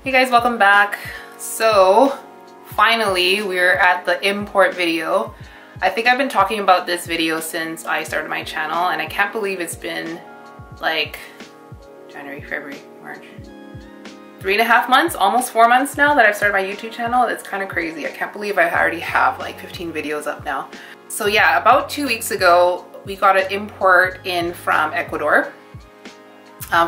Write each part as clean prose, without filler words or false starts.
Hey guys, welcome back. So finally we're at the import video. I think I've been talking about this video since I started my channel, and I can't believe it's been like January, February, March, 3.5 months, almost 4 months now that I've started my YouTube channel. It's kind of crazy. I can't believe I already have like 15 videos up now. So yeah, about 2 weeks ago we got an import in from Ecuador.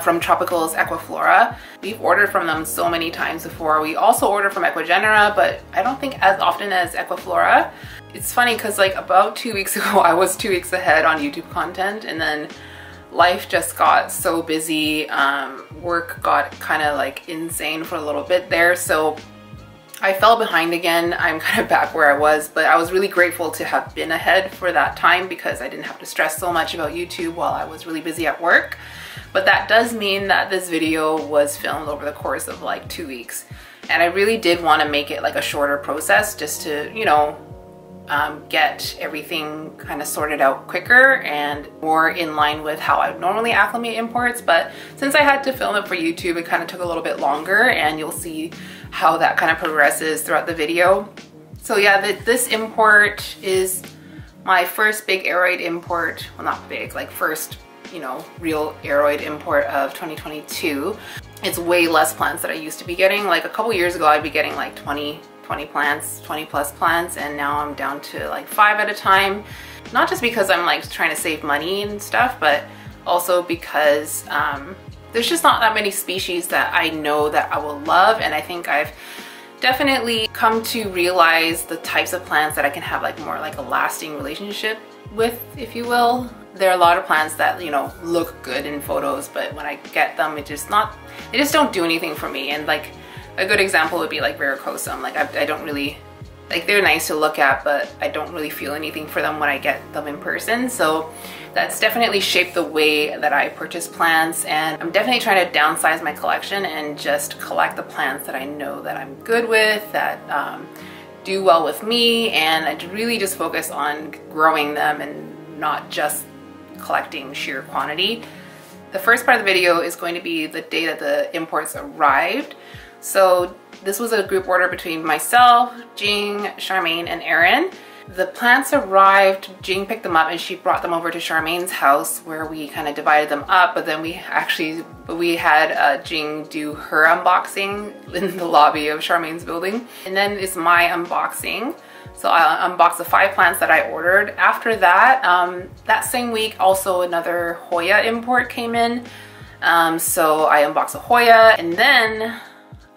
From Tropical's Equaflor-a. We've ordered from them so many times before. We also order from Ecuador, but I don't think as often as Equaflor-a. It's funny because like about 2 weeks ago, I was 2 weeks ahead on YouTube content, and then life just got so busy. Work got kind of like insane for a little bit there, so I fell behind again. I'm kind of back where I was, but I was really grateful to have been ahead for that time because I didn't have to stress so much about YouTube while I was really busy at work. But that does mean that this video was filmed over the course of like 2 weeks. And I really did want to make it like a shorter process just to, you know, get everything kind of sorted out quicker and more in line with how I normally acclimate imports. But since I had to film it for YouTube, it kind of took a little bit longer, and you'll see how that kind of progresses throughout the video. So yeah, this import is my first big aeroid import. Well, not big, like first, you know, real aeroid import of 2022. It's way less plants that I used to be getting. Like a couple years ago, I'd be getting like 20 plants, 20 plus plants, and now I'm down to like 5 at a time. Not just because I'm like trying to save money and stuff, but also because there's just not that many species that I know that I will love, and I think I've definitely come to realize the types of plants that I can have like more like a lasting relationship with, if you will. There are a lot of plants that, you know, look good in photos, but when I get them, they just don't do anything for me. And like a good example would be like varicosum. Like I don't really, like they're nice to look at, but I don't really feel anything for them when I get them in person. So that's definitely shaped the way that I purchase plants, and I'm definitely trying to downsize my collection and just collect the plants that I know that I'm good with, that do well with me, and I really just focus on growing them and not just collecting sheer quantity. The first part of the video is going to be the day that the imports arrived. So this was a group order between myself, Jing, Charmaine, and Erin. The plants arrived, Jing picked them up, and she brought them over to Charmaine's house where we kind of divided them up, but then we had Jing do her unboxing in the lobby of Charmaine's building. And then it's my unboxing. So I unboxed the 5 plants that I ordered. After that, that same week, also another Hoya import came in. So I unboxed a Hoya, and then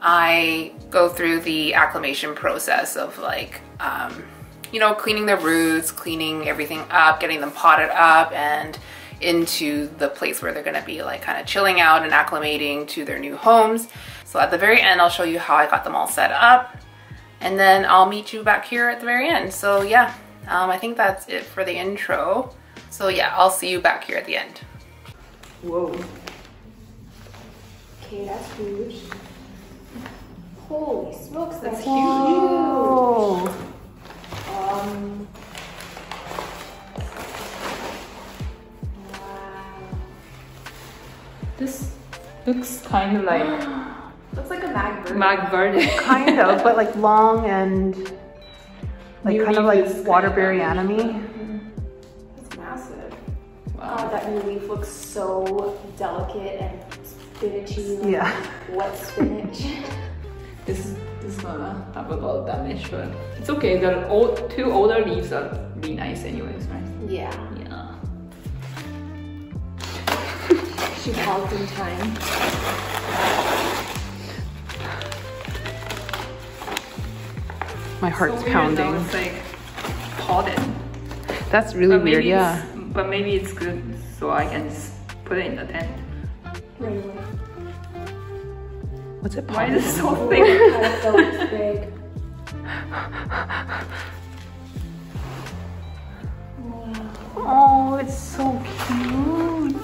I go through the acclimation process of like, you know, cleaning the roots, cleaning everything up, getting them potted up and into the place where they're gonna be like kind of chilling out and acclimating to their new homes. So at the very end, I'll show you how I got them all set up, and then I'll meet you back here at the very end. So yeah, I think that's it for the intro. So yeah, I'll see you back here at the end. Whoa. Okay, that's huge. Holy smokes, that's huge. Wow. This looks kind of like looks like a mag verde. Kind of, but like long and like New kind of leaf like is waterberry kind of anime. It's massive. Wow. God, that new leaf looks so delicate and spinachy. Like Yeah. wet spinach. This is gonna have a lot of damage, but it's okay. The 2 older leaves are really nice anyways, right? Yeah. Yeah. She paused in time. My heart's So weird pounding. though, it's like potted. That's really But weird, maybe yeah. But maybe it's good so I can put it in the tent. Really? What's it Why potted is it in? so big? I felt it's big. Oh, it's so cute.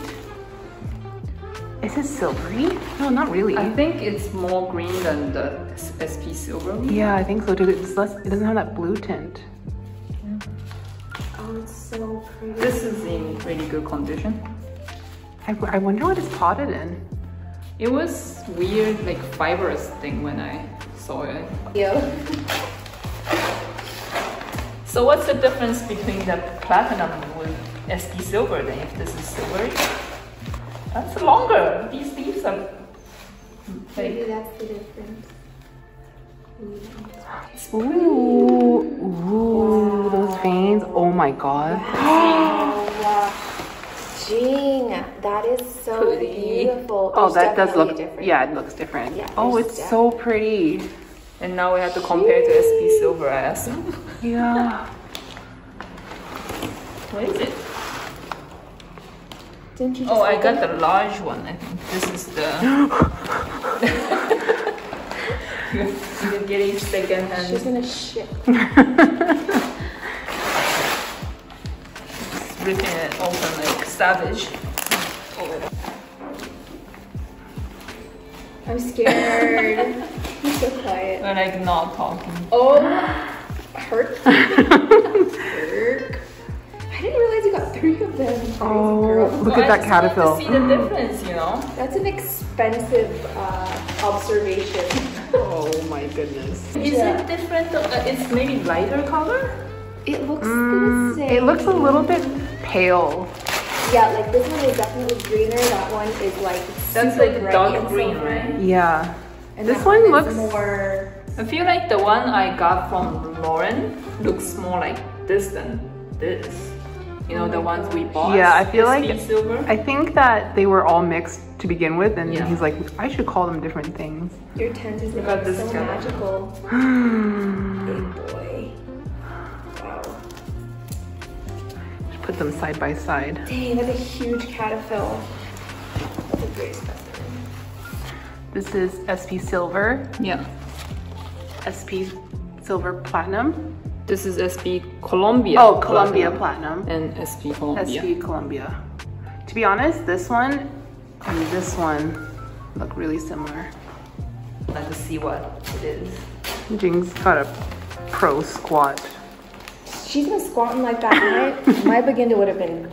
Is it silvery? No, not really. I think it's more green than the SP silver. Yeah, I think so too. It's less, it doesn't have that blue tint. Oh, it's so pretty. This is in really good condition. I wonder what it's potted in. It was weird, like fibrous thing when I saw it. Yo. So what's the difference between the platinum with SP silver then if this is silver? That's longer. These leaves are Maybe that's the difference. Ooh, ooh, those veins. Oh my god. Wow. Jing, that is so Pretty. beautiful. Oh, There's that does definitely look, a difference. yeah, it looks different. Yeah, oh, there's it's so pretty. And now we have to compare to SP silver, I assume. Yeah. What is it? Didn't you just Oh, I open got it? the large one. I think this is the. You're getting second hand. She's gonna shit. Just ripping it open like savage. I'm scared. You're so quiet. We're like not talking. Oh, hurt. Hurt. I didn't realize you got 3 of them. Oh, Girl. look at that I caterpillar. just want to see the difference, you know. That's an expensive observation. Oh my goodness. Is it different? It's maybe lighter color. It looks the same. It looks a little bit pale. Yeah, like this one is definitely greener. That one is like That's super like bright dark and green, silver. right? Yeah. And This that one is looks more. I feel like the one I got from Lauren looks more like this than this. You know, the ones we bought. Yeah, I feel like SP silver. I think that they were all mixed to begin with, and Yeah. he's like, I should call them different things. Your tent is Look at this so guy. magical. Big boy. Wow. Just put them side by side. Dang, that's a huge caterpillar. That's a great specimen. This is SP Silver, Yeah. SP Silver Platinum. This is SP Colombia. Oh, Columbia Platinum. And SP Colombia. SP Columbia. To be honest, this one and this one look really similar. Let's see what it is. Jing's got a pro squat. She's been squatting like that. My beginner would have been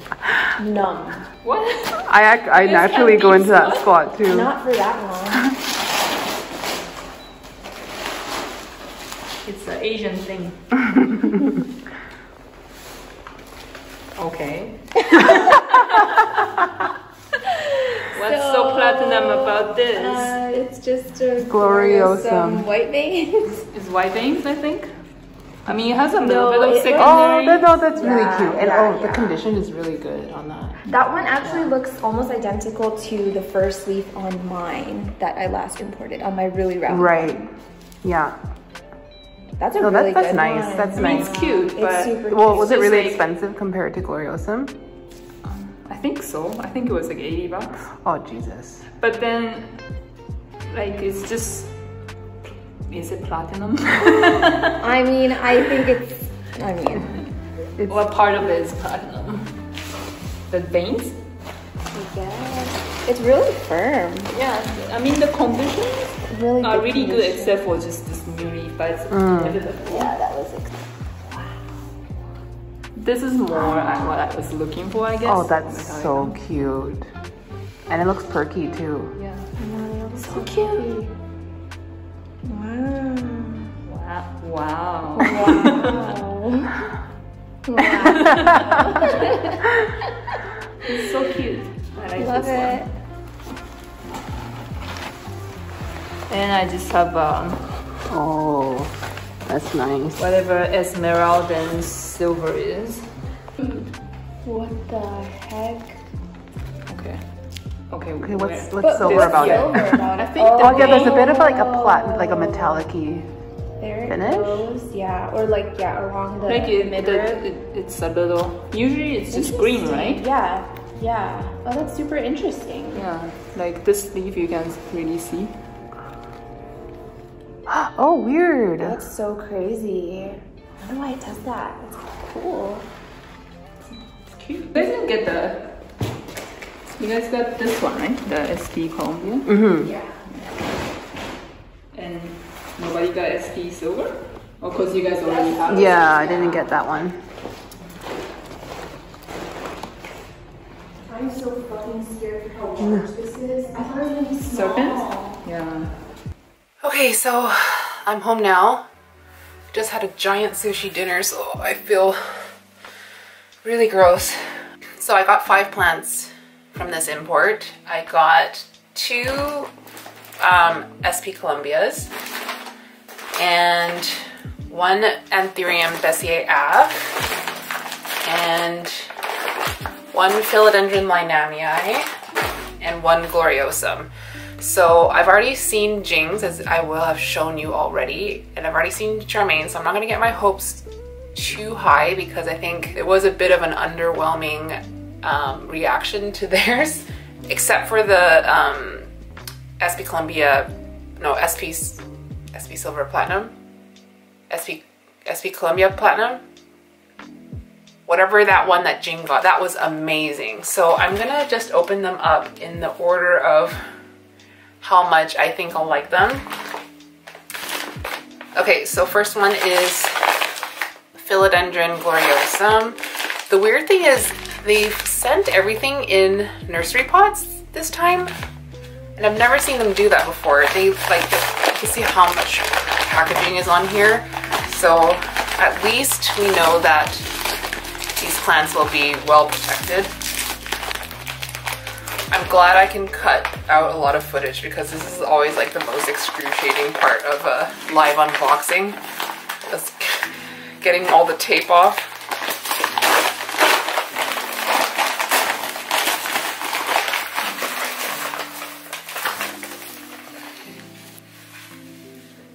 numb. What? I naturally go into that squat too. Not for that long. It's an Asian thing. Okay. What's so platinum about this? It's just a Gloriosum. white veins. It's white veins, I think. I mean, it has a No, little bit of it- secondary. Oh, that's really Yeah, cute. And yeah, the yeah. condition is really good on that. That one actually looks almost identical to the first leaf on mine that I last imported on my really round Right. one. Yeah. That's a No, really that's good nice. one. That's I mean, nice. it's cute, It's but super Well, cute. was it Just really like- expensive compared to Gloriosum? I think so. I think it was like $80. Oh, Jesus. But then, like, it's just. Is it platinum? I mean, I think it's. I mean, What part of it is platinum? The veins? I guess it's really firm. Yeah, I mean the conditions Really are good really good condition. except for just this new leaf, but it's Yeah, that was. this is more what I was looking for, I guess. Oh, that's so cute. And it looks perky too. Yeah. So cute. Wow. Wow. Wow. It's so cute. I like Love this it. one. And I just have Oh, that's nice. whatever esmeralda and silver is. What the heck? Okay. Okay. Okay, what's But silver there's about it? silver about it. think Oh yeah, there's a bit of like a like a metallic-y. There it finish? goes. Yeah, or like along the Like midrib. it's a little. Usually it's just green, right? Yeah, yeah. Oh, that's super interesting. Yeah. Like this leaf, you can really see. Oh, weird. That's so crazy. I wonder why it does that. That's cool. It's cute. You guys didn't get the. You guys got this one, right? The SP Colombia. Mm-hmm. Yeah. And nobody got SP silver? Or because you guys already have it? Yeah, I didn't get that one. I'm so fucking scared for how large this is. I thought it was gonna be small. Serpent? Yeah. Okay, so I'm home now. Just had a giant sushi dinner, so I feel really gross. So I got 5 plants from this import. I got 2 SP Columbias and 1 Anthurium Bessier Ave and 1 Philodendron Linamii and 1 Gloriosum. So I've already seen Jing's, as I will have shown you already, and I've already seen Charmaine, so I'm not going to get my hopes too high because I think it was a bit of an underwhelming reaction to theirs, except for the SP Columbia, no, SP Silver Platinum, SP Columbia Platinum, whatever that one that Jing got, that was amazing. So I'm gonna just open them up in the order of how much I think I'll like them. Okay, so first one is Philodendron Gloriosum. The weird thing is they've sent everything in nursery pots this time, and I've never seen them do that before. They like, you can see how much packaging is on here, so at least we know that these plants will be well protected. I'm glad I can cut out a lot of footage because this is always like the most excruciating part of a live unboxing. Just getting all the tape off.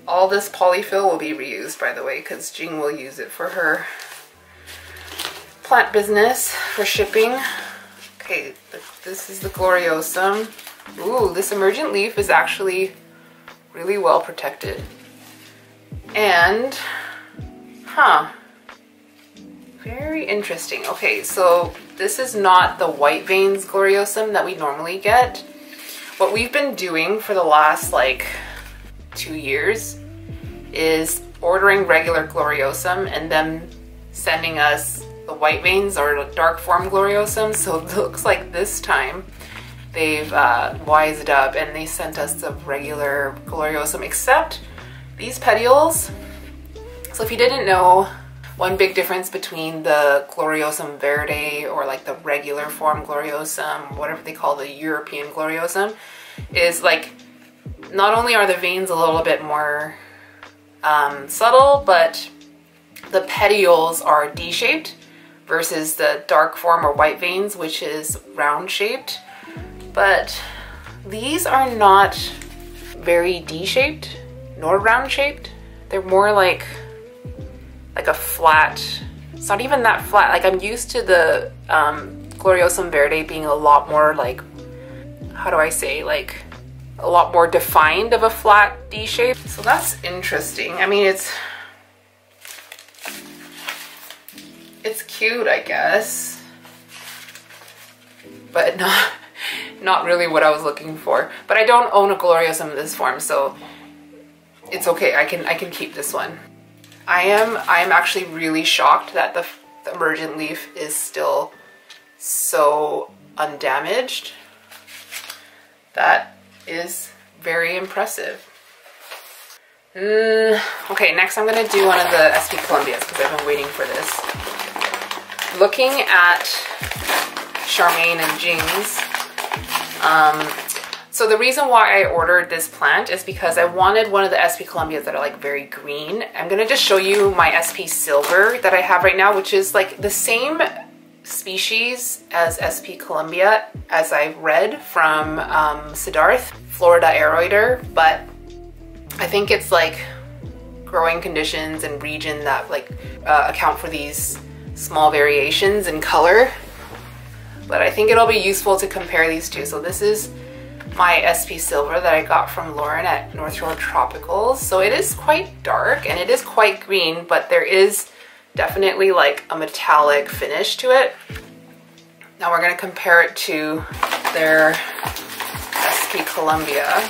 All this polyfill will be reused, by the way, because Jing will use it for her plant business for shipping. Okay, this is the Gloriosum. Ooh, this emergent leaf is actually really well protected. And, very interesting. Okay, so this is not the white veins Gloriosum that we normally get. What we've been doing for the last like 2 years is ordering regular Gloriosum and then sending us the white veins or dark form Gloriosum. So it looks like this time they've wised up and they sent us the regular Gloriosum, except these petioles. So if you didn't know, one big difference between the Gloriosum verde or like the regular form Gloriosum, whatever they call the European Gloriosum, is like not only are the veins a little bit more subtle, but the petioles are D-shaped versus the dark form or white veins, which is round shaped. But these are not very D-shaped nor round shaped. They're more like a flat, it's not even that flat. Like I'm used to the Gloriosum verde being a lot more like, how do I say, like a lot more defined of a flat D shape. So that's interesting. I mean, it's cute, I guess, but not really what I was looking for. But I don't own a Gloriosum in this form, so it's okay. I can keep this one. I am actually really shocked that the emergent leaf is still so undamaged. That is very impressive. Okay, next I'm gonna do one of the SP Columbias because I've been waiting for this. Looking at Charmaine and Jing's, so the reason why I ordered this plant is because I wanted one of the SP Columbias that are like very green. I'm gonna just show you my SP Silver that I have right now, which is like the same species as SP Columbia as I've read from Siddharth, Florida Aeroider, but I think it's like growing conditions and region that like account for these small variations in color. But I think it'll be useful to compare these two. So this is my SP Silver that I got from Lauren at North Shore Tropicals. So it is quite dark and it is quite green, but there is definitely like a metallic finish to it. Now we're going to compare it to their SP Columbia.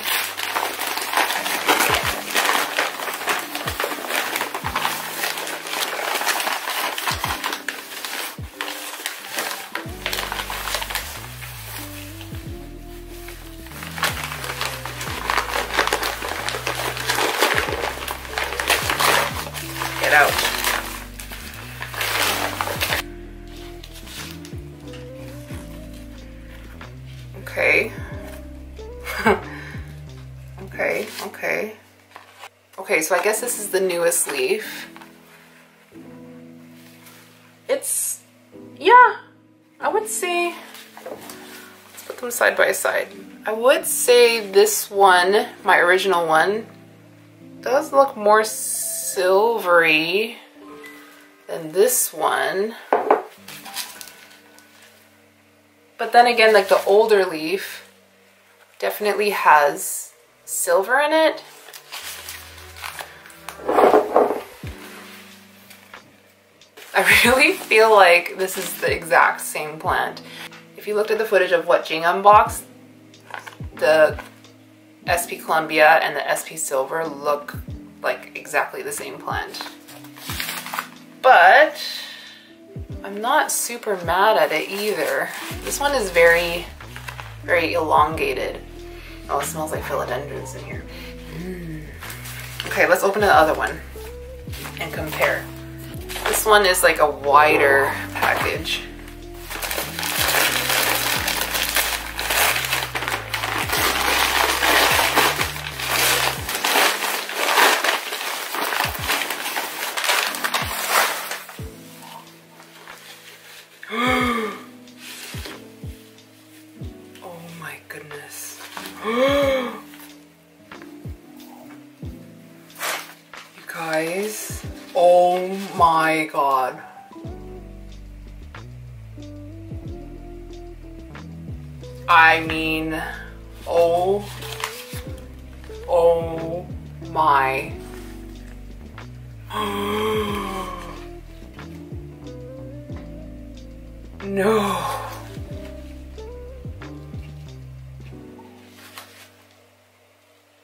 out. Okay. Okay, so I guess this is the newest leaf. It's, yeah, I would say, let's put them side by side. I would say this one, my original one, does look more silvery than this one. But then again, like the older leaf definitely has silver in it. I really feel like this is the exact same plant. If you looked at the footage of what Jing unboxed, the SP Columbia and the SP Silver look like exactly the same plant. But I'm not super mad at it either. This one is very, very elongated. Oh, it smells like philodendrons in here. Okay, let's open the other one and compare. This one is like a wider package. Oh my goodness. You guys, oh my god. I mean, oh my. No.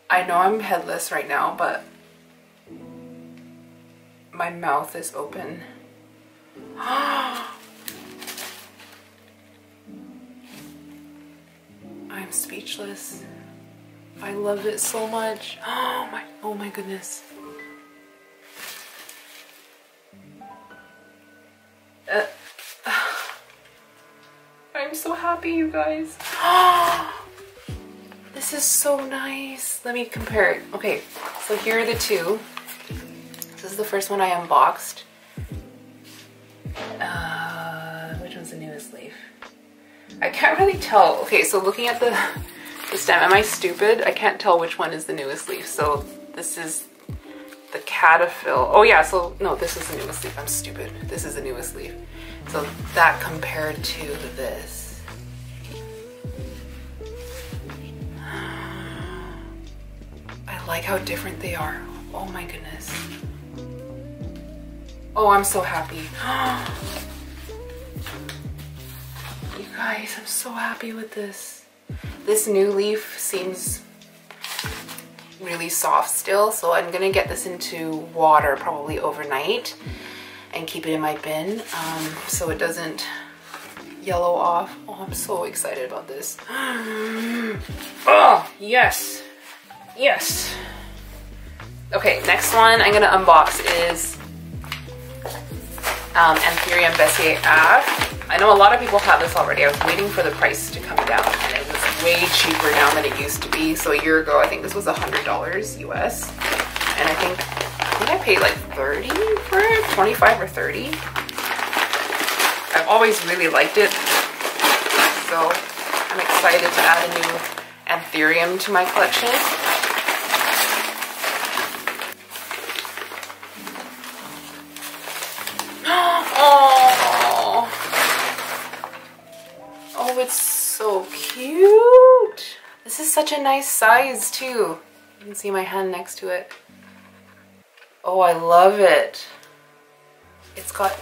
I know I'm headless right now, but my mouth is open. I'm speechless. I love it so much. Oh my goodness. I'm so happy, you guys. This is so nice. Let me compare it. Okay, so here are the two. This is the first one I unboxed. Which one's the newest leaf? I can't really tell. Okay, so looking at the stem, am I stupid? I can't tell which one is the newest leaf. So this is the caterpillar. Oh yeah, so no, this is the newest leaf. I'm stupid. This is the newest leaf. So that compared to this. I like how different they are. Oh my goodness. Oh, I'm so happy. You guys, I'm so happy with this. This new leaf seems really soft still, so I'm gonna get this into water probably overnight and keep it in my bin so it doesn't yellow off. Oh, I'm so excited about this. Oh, yes. Yes. Okay, next one I'm gonna unbox is Anthurium Bessier Ave. I know a lot of people have this already. I was waiting for the price to come down and it was way cheaper now than it used to be. So a year ago, I think this was $100 US. And I think I paid like 30 for it, 25 or 30. I've always really liked it. So I'm excited to add a new Anthurium to my collection. Oh, it's so cute. This is such a nice size too. You can see my hand next to it. Oh, I love it. It's got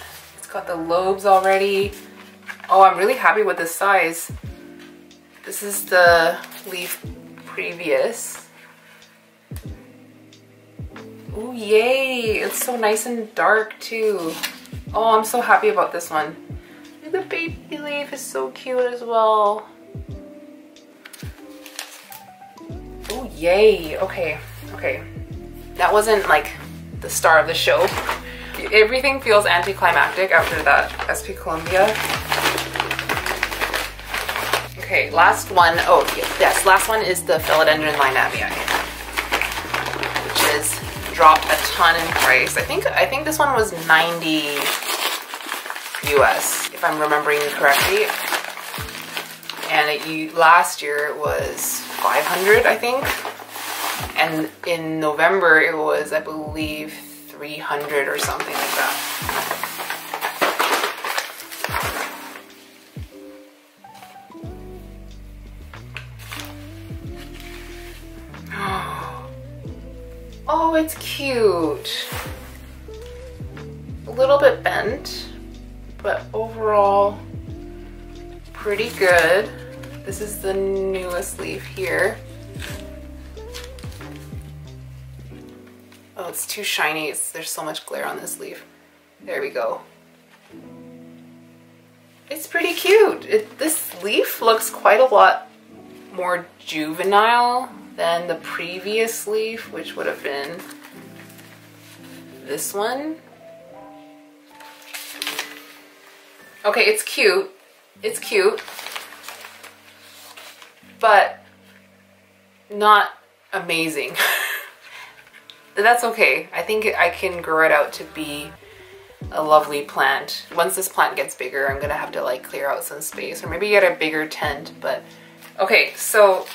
the lobes already. Oh, I'm really happy with this size. This is the leaf previous. Oh, yay. It's so nice and dark too. Oh, I'm so happy about this one. The baby leaf is so cute as well. Oh, yay. Okay, okay. That wasn't like the star of the show, everything feels anticlimactic after that SP Columbia. Okay, last one. Oh, yes, last one is the Philodendron Linnaeus, which is dropped a ton in price. I think this one was 90 US, if I'm remembering correctly. And last year it was 500, I think. And in November it was, I believe, 300 or something like that. Oh, it's cute. A little bit bent, but overall pretty good. This is the newest leaf here. Oh, it's too shiny. There's so much glare on this leaf. There we go. It's pretty cute. This leaf looks quite a lot more juvenile than the previous leaf, which would have been this one. Okay, it's cute. It's cute, but not amazing. That's okay. I think I can grow it out to be a lovely plant. Once this plant gets bigger, I'm gonna have to like clear out some space or maybe get a bigger tent, but okay, so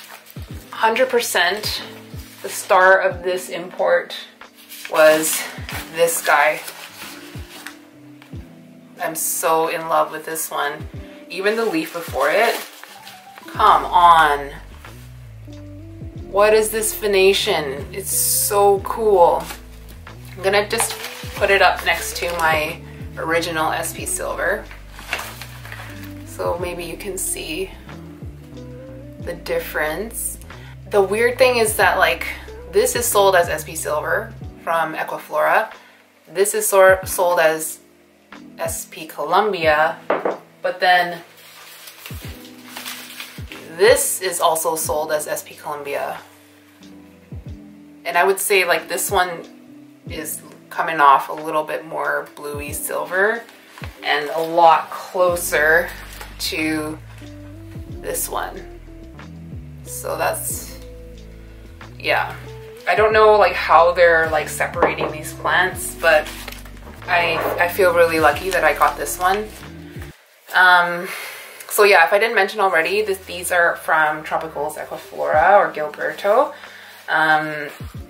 100% the star of this import was this guy. I'm so in love with this one. Even the leaf before it. Come on. What is this venation? It's so cool. I'm gonna just put it up next to my original SP Silver. So maybe you can see the difference. The weird thing is that like this is sold as SP Silver from Equaflor-a. This is sold as SP Columbia, but then this is also sold as SP Columbia. And I would say like this one is coming off a little bit more bluey silver and a lot closer to this one. So that's, yeah. I don't know like how they're like separating these plants, but I feel really lucky that I got this one. So yeah, if I didn't mention already, these are from Tropical's Equaflor-a or Gilberto.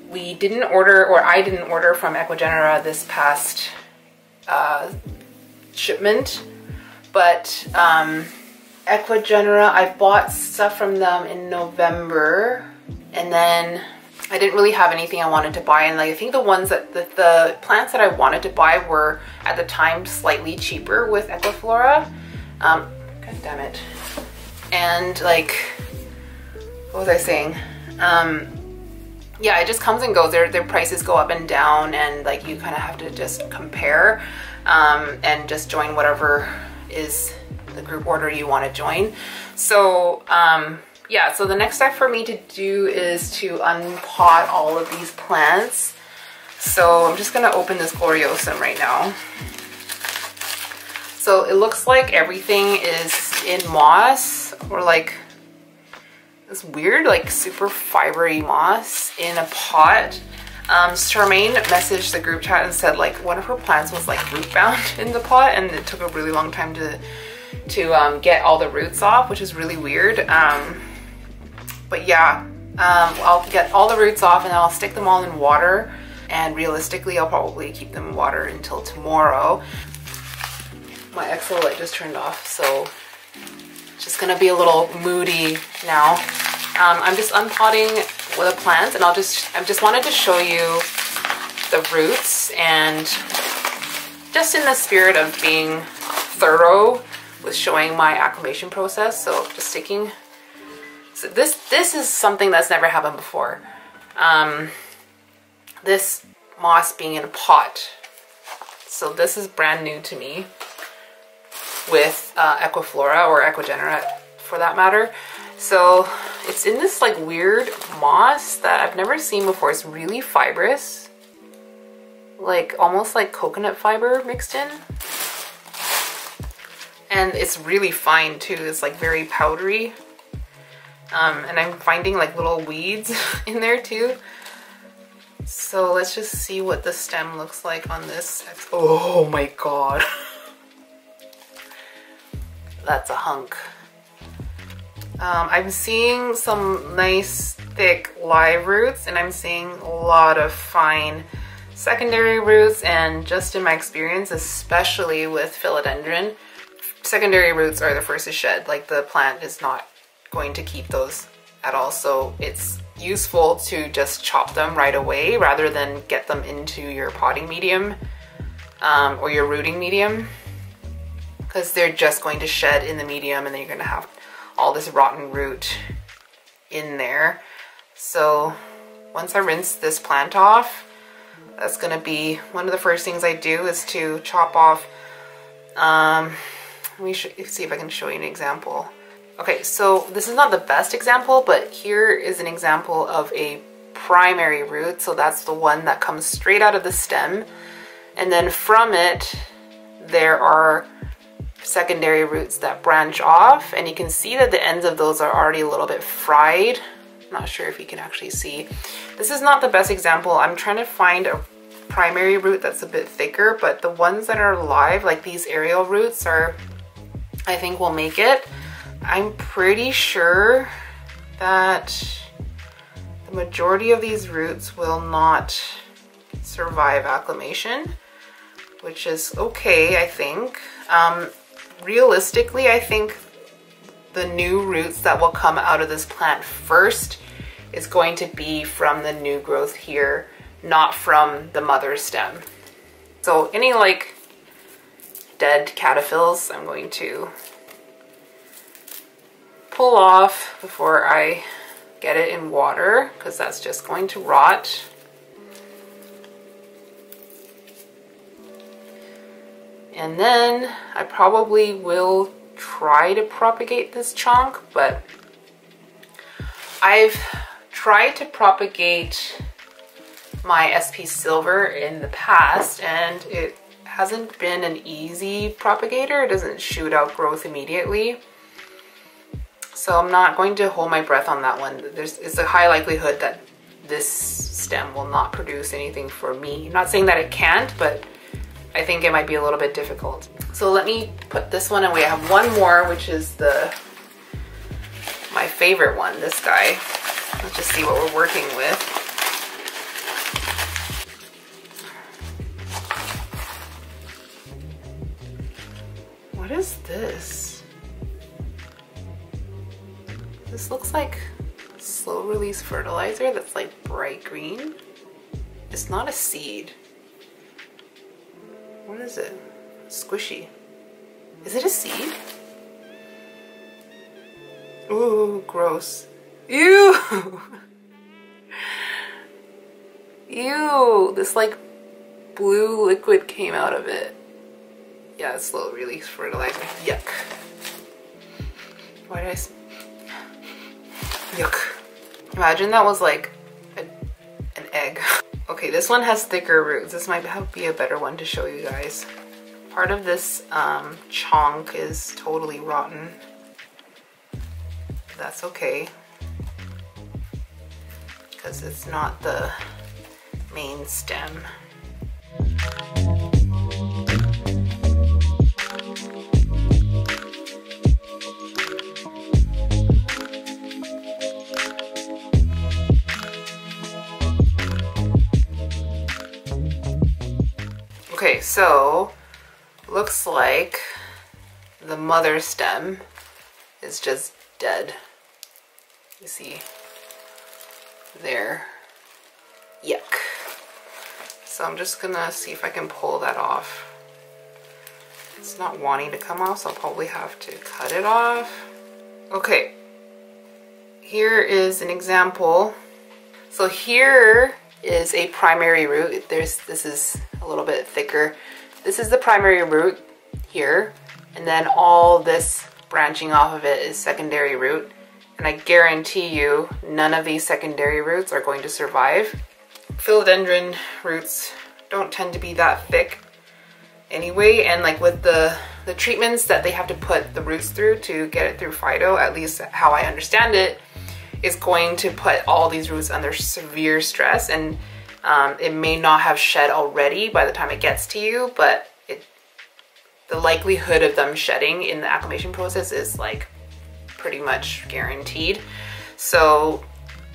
We didn't order, or I didn't order from Ecuador this past shipment, but Ecuador, I bought stuff from them in November, and then I didn't really have anything I wanted to buy, and like I think the ones that the plants that I wanted to buy were at the time slightly cheaper with Equaflor-a. God damn it. And like, what was I saying? Yeah, it just comes and goes. Their prices go up and down, and like you kind of have to just compare and just join whatever is the group order you want to join. So yeah, so the next step for me to do is to unpot all of these plants. So I'm just gonna open this Gloriosum right now. So it looks like everything is in moss, or like this weird like super fibery moss in a pot. Charmaine messaged the group chat and said like one of her plants was like root bound in the pot, and it took a really long time to get all the roots off, which is really weird. But yeah, I'll get all the roots off and then I'll stick them all in water, and realistically I'll probably keep them in water until tomorrow. My Exo light just turned off, so it's just gonna be a little moody now. I'm just unpotting with the plants, and I just wanted to show you the roots, and just in the spirit of being thorough with showing my acclimation process. So just taking, so this is something that's never happened before. This moss being in a pot. So this is brand new to me with Equaflor-a, or Ecuador for that matter. So it's in this like weird moss that I've never seen before. It's really fibrous, like almost like coconut fiber mixed in. And it's really fine too. It's like very powdery. And I'm finding like little weeds in there too. So let's just see what the stem looks like on this. Oh my god. That's a hunk. I'm seeing some nice thick live roots, and I'm seeing a lot of fine secondary roots, and just in my experience, especially with philodendron, secondary roots are the first to shed. Like, the plant is not going to keep those at all, so it's useful to just chop them right away rather than get them into your potting medium or your rooting medium, because they're just going to shed in the medium and then you're going to have all this rotten root in there. So once I rinse this plant off, that's going to be one of the first things I do, is to chop off. We should see if I can show you an example. Okay, so this is not the best example, but here is an example of a primary root. So that's the one that comes straight out of the stem, and then from it there are secondary roots that branch off, and you can see that the ends of those are already a little bit fried. I'm not sure if you can actually see. This is not the best example. I'm trying to find a primary root that's a bit thicker, but the ones that are live, like these aerial roots, are, I think, will make it. I'm pretty sure that the majority of these roots will not survive acclimation, which is okay, I think. Realistically, I think the new roots that will come out of this plant first is going to be from the new growth here, not from the mother stem. So any like dead caterpillars, I'm going to pull off before I get it in water, because that's just going to rot. And then I probably will try to propagate this chunk, but I've tried to propagate my SP Silver in the past, and it hasn't been an easy propagator. It doesn't shoot out growth immediately. So I'm not going to hold my breath on that one. It's a high likelihood that this stem will not produce anything for me. I'm not saying that it can't, but I think it might be a little bit difficult. So let me put this one away. I have one more, which is my favorite one, this guy. Let's just see what we're working with. What is this? This looks like slow release fertilizer that's like bright green. It's not a seed. What is it? Squishy. Is it a seed? Ooh, gross. Ew! Ew! This like blue liquid came out of it. Yeah, it's slow release fertilizer. Yuck. Why did I... Yuck. Imagine that was like an egg. Okay, this one has thicker roots. This might be a better one to show you guys. Part of this chunk is totally rotten. That's okay, because it's not the main stem. Okay, so looks like the mother stem is just dead. You see there. Yuck. So I'm just gonna see if I can pull that off. It's not wanting to come off, so I'll probably have to cut it off. Okay, here is an example. So here is a primary root. This is a little bit thicker. This is the primary root here, and then all this branching off of it is secondary root. And I guarantee you none of these secondary roots are going to survive. Philodendron roots don't tend to be that thick anyway, and like with the treatments that they have to put the roots through to get it through phyto, at least how I understand it, is going to put all these roots under severe stress, and it may not have shed already by the time it gets to you, but the likelihood of them shedding in the acclimation process is like pretty much guaranteed. So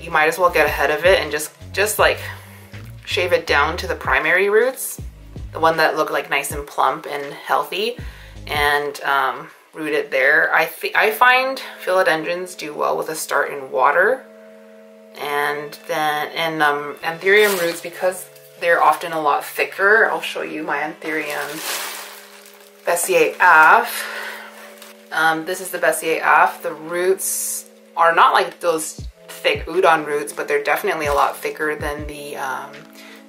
you might as well get ahead of it and just like shave it down to the primary roots, the one that look like nice and plump and healthy, and root it there. I find philodendrons do well with a start in water, and then anthurium roots, because they're often a lot thicker. I'll show you my anthurium Bessier Af. This is the Bessier Af. The roots are not like those thick udon roots, but they're definitely a lot thicker than the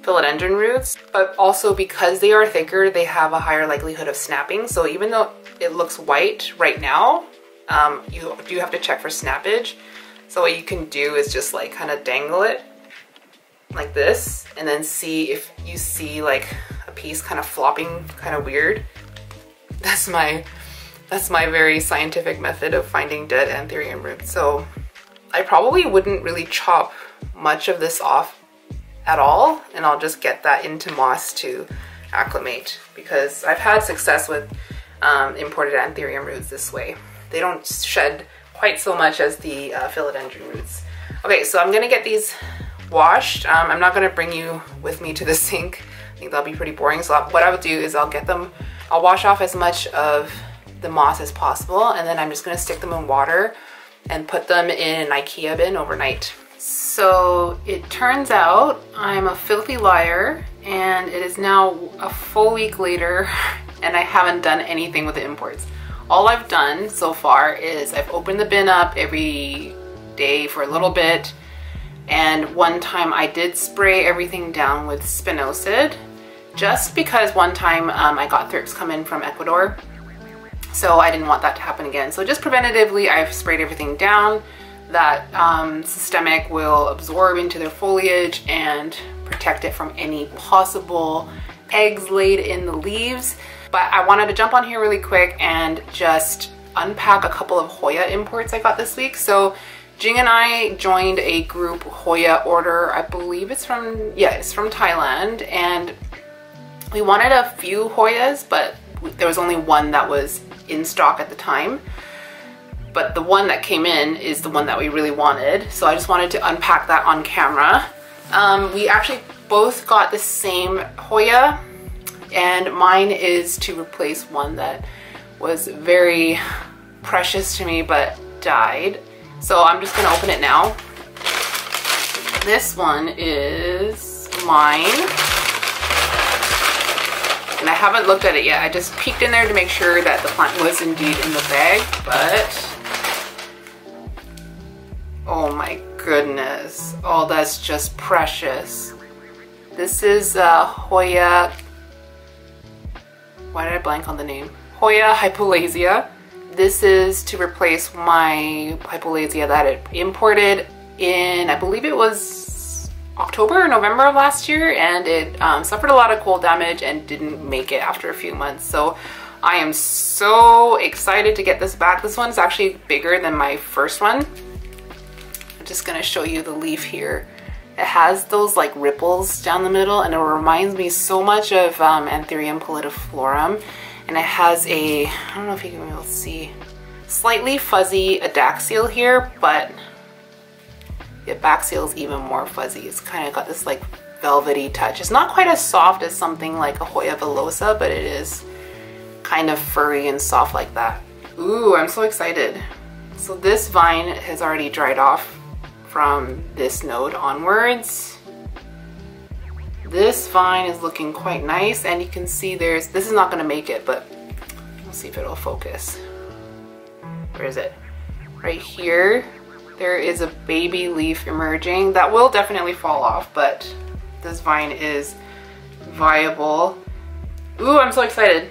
philodendron roots. But also because they are thicker, they have a higher likelihood of snapping. So even though it looks white right now, you do have to check for snappage. So what you can do is just like kind of dangle it like this, and then see if you see like a piece kind of flopping kind of weird. That's my very scientific method of finding dead anthurium roots. So I probably wouldn't really chop much of this off at all, and I'll just get that into moss to acclimate, because I've had success with imported anthurium roots this way. They don't shed quite so much as the philodendron roots. Okay, so I'm gonna get these washed. I'm not gonna bring you with me to the sink. I think that'll be pretty boring. So what I would do is I'll wash off as much of the moss as possible, and then I'm just gonna stick them in water and put them in an IKEA bin overnight. So it turns out I'm a filthy liar, and it is now a full week later and I haven't done anything with the imports. All I've done so far is I've opened the bin up every day for a little bit, and one time I did spray everything down with spinosad, just because one time I got thrips come in from Ecuador, so I didn't want that to happen again. So just preventatively, I've sprayed everything down. That systemic will absorb into their foliage and protect it from any possible eggs laid in the leaves. But I wanted to jump on here really quick and just unpack a couple of Hoya imports I got this week. So Jing and I joined a group Hoya order. I believe it's from Thailand, and we wanted a few Hoyas, but there was only one that was in stock at the time. But the one that came in is the one that we really wanted. So I just wanted to unpack that on camera. We actually both got the same Hoya, and mine is to replace one that was very precious to me but died. So I'm just gonna open it now. This one is mine, and I haven't looked at it yet. I just peeked in there to make sure that the plant was indeed in the bag, but oh my goodness. Oh, that's just precious. This is Hoya, why did I blank on the name? Hoya hypolasia. This is to replace my hypolasia that it imported in, I believe it was October or November of last year, and it suffered a lot of cold damage and didn't make it after a few months. So I am so excited to get this back. This one's actually bigger than my first one. I'm just gonna show you the leaf here. It has those like ripples down the middle, and it reminds me so much of Anthurium pallidiflorum. And it has a, I don't know if you can be able to see, slightly fuzzy adaxial here, but the abaxial is even more fuzzy. It's kind of got this like velvety touch. It's not quite as soft as something like a Hoya villosa, but it is kind of furry and soft like that. Ooh, I'm so excited. So this vine has already dried off from this node onwards. This vine is looking quite nice, and you can see this is not gonna make it, but we'll see if it'll focus. Where is it? Right here, there is a baby leaf emerging. That will definitely fall off, but this vine is viable. Ooh, I'm so excited.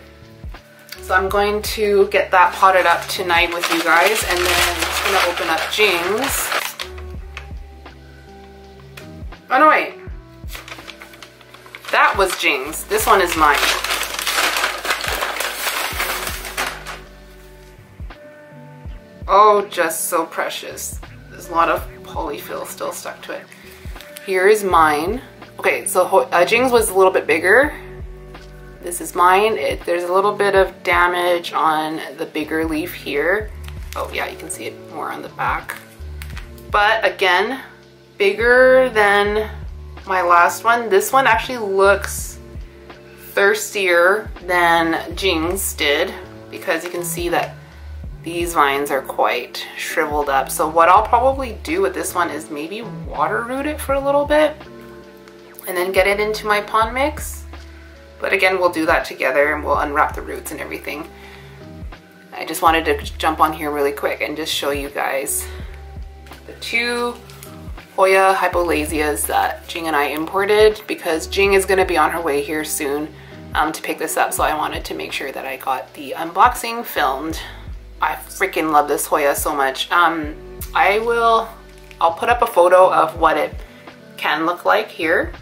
So I'm going to get that potted up tonight with you guys, and then I'm just gonna open up Jing's. Oh no, wait. that was Jing's. This one is mine. Oh, just so precious. There's a lot of polyfill still stuck to it. Here is mine. Okay, so Jing's was a little bit bigger. This is mine. There's a little bit of damage on the bigger leaf here. Oh yeah, you can see it more on the back. But again, bigger than my last one. This one actually looks thirstier than Jing's did, because you can see that these vines are quite shriveled up. So what I'll probably do with this one is maybe water root it for a little bit and then get it into my pond mix. But again, we'll do that together and we'll unwrap the roots and everything. I just wanted to jump on here really quick and just show you guys the 2 Hoya hypolasias that Jing and I imported, because Jing is going to be on her way here soon to pick this up, so I wanted to make sure that I got the unboxing filmed. I freaking love this Hoya so much. I'll put up a photo of what it can look like here,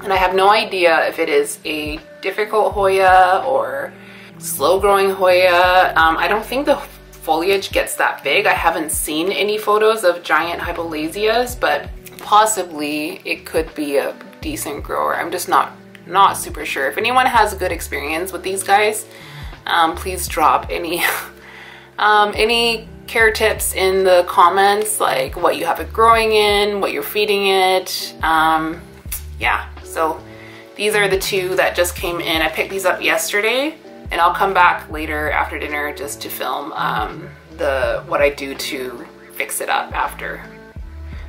and I have no idea if it is a difficult Hoya or slow growing Hoya. I don't think the foliage gets that big. I haven't seen any photos of giant hypolasias, but possibly it could be a decent grower. I'm just not super sure. If anyone has a good experience with these guys, please drop any any care tips in the comments, like what you have it growing in, what you're feeding it. Yeah, so these are the 2 that just came in. I picked these up yesterday, and I'll come back later after dinner just to film what I do to fix it up after.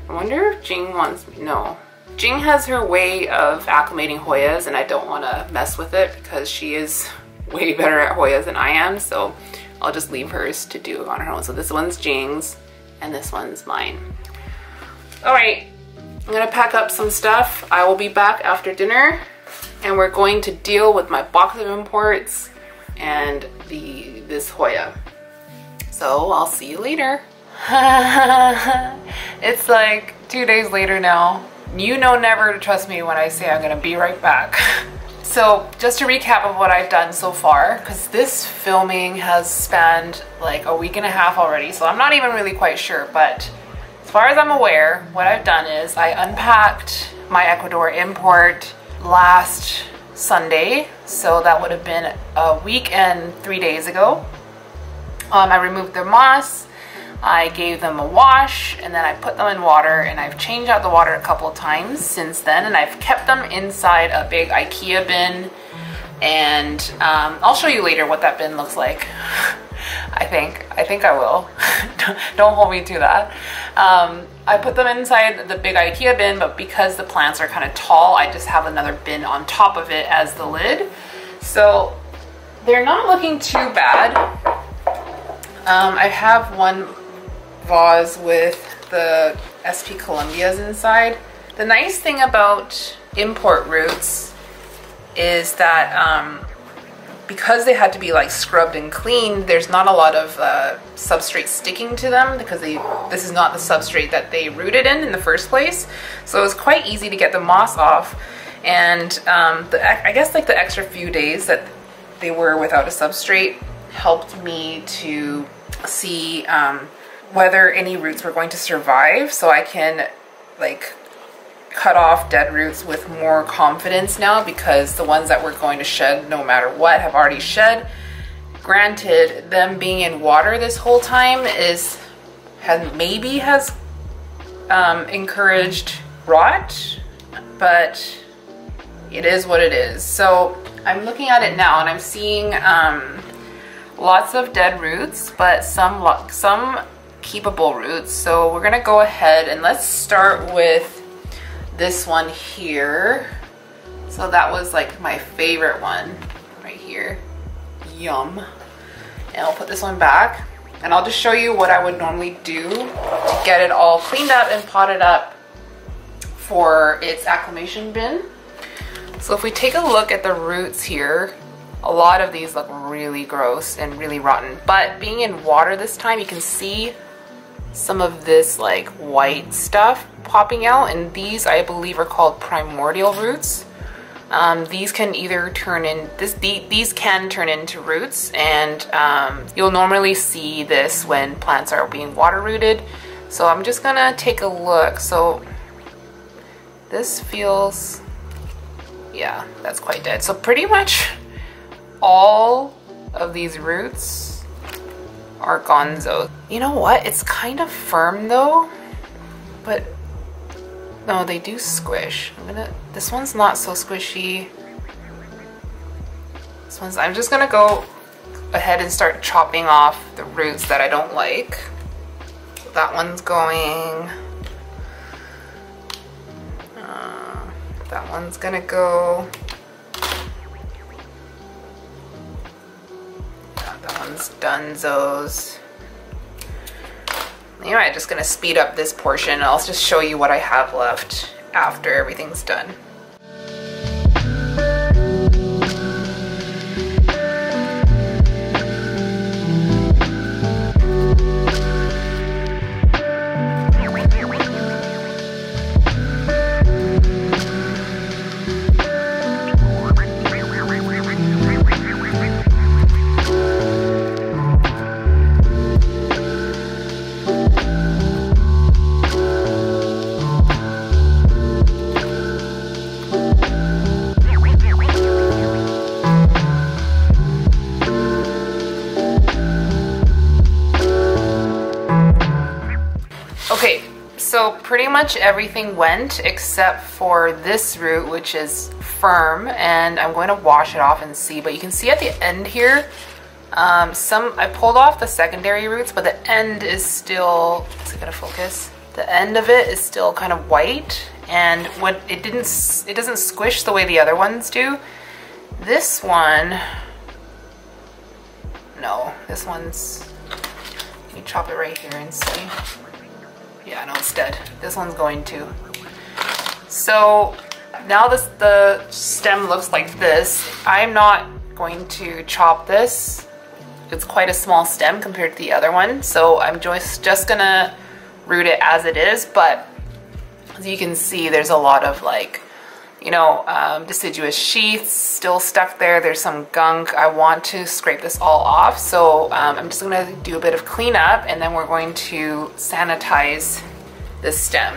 I wonder if Jing wants, no. Jing has her way of acclimating Hoyas, and I don't want to mess with it because she is way better at Hoyas than I am, so I'll just leave hers to do on her own. So this one's Jing's and this one's mine. All right, I'm gonna pack up some stuff. I will be back after dinner, and we're going to deal with my box of imports and this Hoya. So I'll see you later. It's like 2 days later now. You know never to trust me when I say I'm gonna be right back. So just to recap of what I've done so far, because this filming has spanned like a week and a half already, so I'm not even really quite sure, but as far as I'm aware, what I've done is I unpacked my Ecuador import last Sunday, so that would have been a week and 3 days ago. I removed their moss, I gave them a wash, and then I put them in water, and I've changed out the water a couple of times since then, and I've kept them inside a big IKEA bin, and I'll show you later what that bin looks like. I think I will. Don't hold me to that. I put them inside the big IKEA bin, but because the plants are kind of tall, I just have another bin on top of it as the lid. So they're not looking too bad. I have one vase with the SP Columbias inside. The nice thing about import roots is that because they had to be like scrubbed and cleaned, there's not a lot of substrate sticking to them, because this is not the substrate that they rooted in the first place. So it's quite easy to get the moss off, and I guess like the extra few days that they were without a substrate helped me to see whether any roots were going to survive, so I can like cut off dead roots with more confidence now, because the ones that were going to shed no matter what have already shed. Granted, them being in water this whole time has encouraged rot, but it is what it is. So I'm looking at it now and I'm seeing lots of dead roots, but some keepable roots. So we're gonna go ahead and let's start with this one here. So that was like my favorite one right here. Yum. And I'll put this one back, and I'll just show you what I would normally do to get it all cleaned up and potted up for its acclimation bin. So if we take a look at the roots here, a lot of these look really gross and really rotten, but being in water this time, you can see some of this like white stuff popping out, and these I believe are called primordial roots. These can either turn in, these can turn into roots, and you'll normally see this when plants are being water rooted. So I'm just gonna take a look. So this feels, yeah, that's quite dead. So pretty much all of these roots are gonzo. You know what? It's kind of firm though, but no, they do squish. This one's not so squishy. This one's, I'm just gonna go ahead and start chopping off the roots that I don't like. That one's going. That one's gonna go. That one's donezos. Anyway, I'm just gonna speed up this portion. I'll just show you what I have left after everything's done. Okay, so pretty much everything went except for this root, which is firm, and I'm going to wash it off and see. But you can see at the end here, I pulled off the secondary roots, but the end is still, is it gonna focus? The end of it is still kind of white, and what it doesn't squish the way the other ones do. This one, no, this one's, let me chop it right here and see. Yeah, no, it's dead. This one's going to. So now the stem looks like this. I'm not going to chop this. It's quite a small stem compared to the other one. So I'm just gonna root it as it is. But as you can see, there's a lot of like, you know, deciduous sheaths still stuck there. There's some gunk. I want to scrape this all off. So I'm just gonna do a bit of cleanup, and then we're going to sanitize this stem.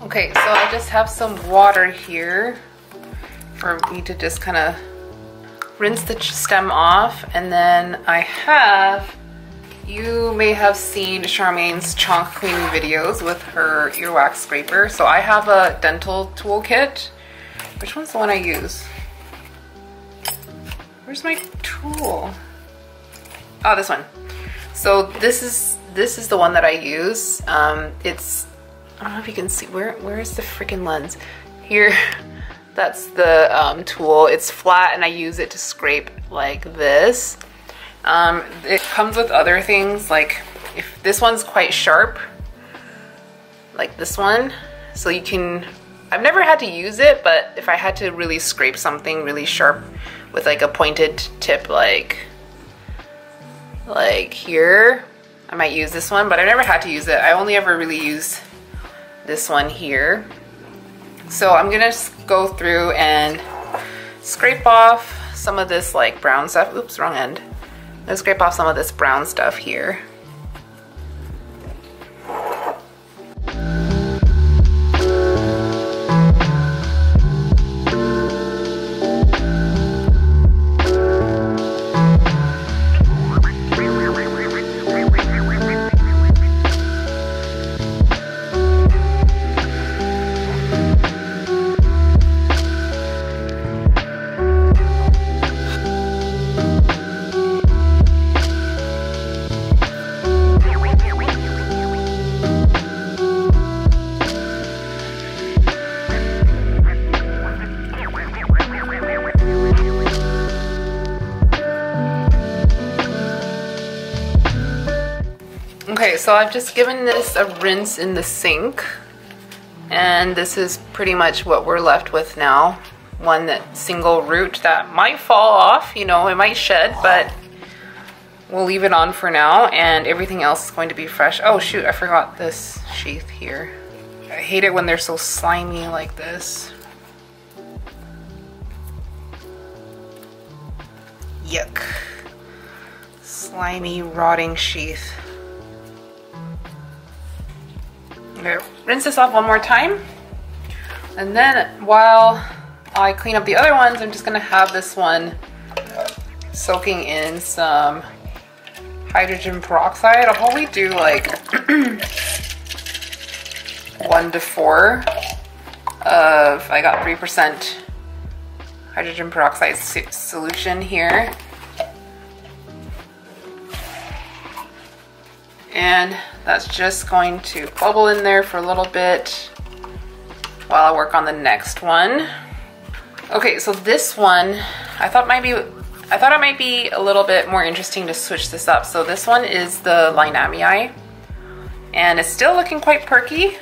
Okay, so I just have some water here for me to just kind of rinse the stem off. And then I have, you may have seen Charmaine's chunk cleaning videos with her earwax scraper. So I have a dental toolkit. Which one's the one I use? Where's my tool? Oh, this one. So this is the one that I use. It's, I don't know if you can see, where is the freaking lens? Here, that's the tool. It's flat and I use it to scrape like this. It comes with other things, like if this one's quite sharp, like this one, so you can, I've never had to use it, but if I had to really scrape something really sharp with like a pointed tip, like here, I might use this one, but I've never had to use it. I only ever really use this one here. So I'm gonna go through and scrape off some of this like brown stuff. Oops, wrong end. I'm gonna scrape off some of this brown stuff here. Okay, so I've just given this a rinse in the sink, and this is pretty much what we're left with now. One that single root that might fall off, you know, it might shed, but we'll leave it on for now, and everything else is going to be fresh. Oh shoot, I forgot this sheath here. I hate it when they're so slimy like this. Yuck. Slimy, rotting sheath. Okay, rinse this off one more time. And then while I clean up the other ones, I'm just gonna have this one soaking in some hydrogen peroxide. I'll probably do like 1 to 4 of, I got 3% hydrogen peroxide solution here. And that's just going to bubble in there for a little bit while I work on the next one. Okay, so this one, I thought it might be a little bit more interesting to switch this up. So this one is the Linamii, and it's still looking quite perky.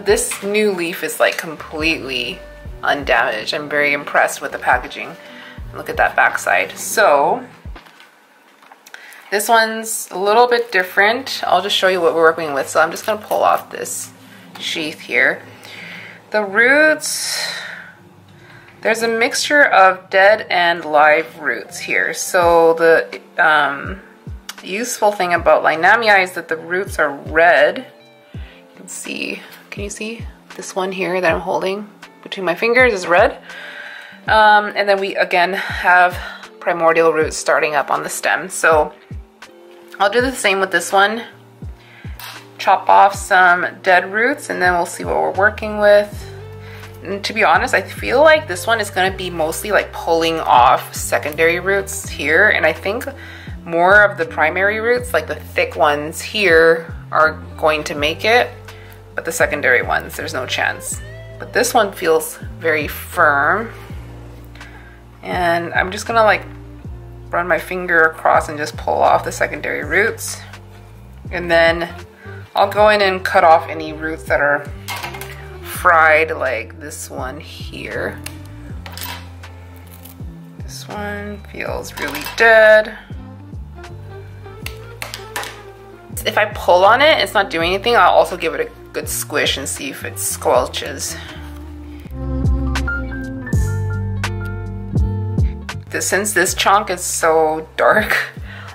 This new leaf is like completely undamaged. I'm very impressed with the packaging. Look at that backside. So this one's a little bit different. I'll just show you what we're working with. So I'm just gonna pull off this sheath here. The roots, there's a mixture of dead and live roots here. So the useful thing about Linamii is that the roots are red. You can see, can you see? This one here that I'm holding between my fingers is red. And then we again have primordial roots starting up on the stem. So I'll do the same with this one. Chop off some dead roots and then we'll see what we're working with. And to be honest, I feel like this one is gonna be mostly like pulling off secondary roots here. And I think more of the primary roots, like the thick ones here, are going to make it. But the secondary ones, there's no chance. But this one feels very firm. And I'm just gonna like run my finger across and just pull off the secondary roots. And then I'll go in and cut off any roots that are fried, like this one here. This one feels really dead. If I pull on it, it's not doing anything. I'll also give it a good squish and see if it squelches. Since this chunk is so dark,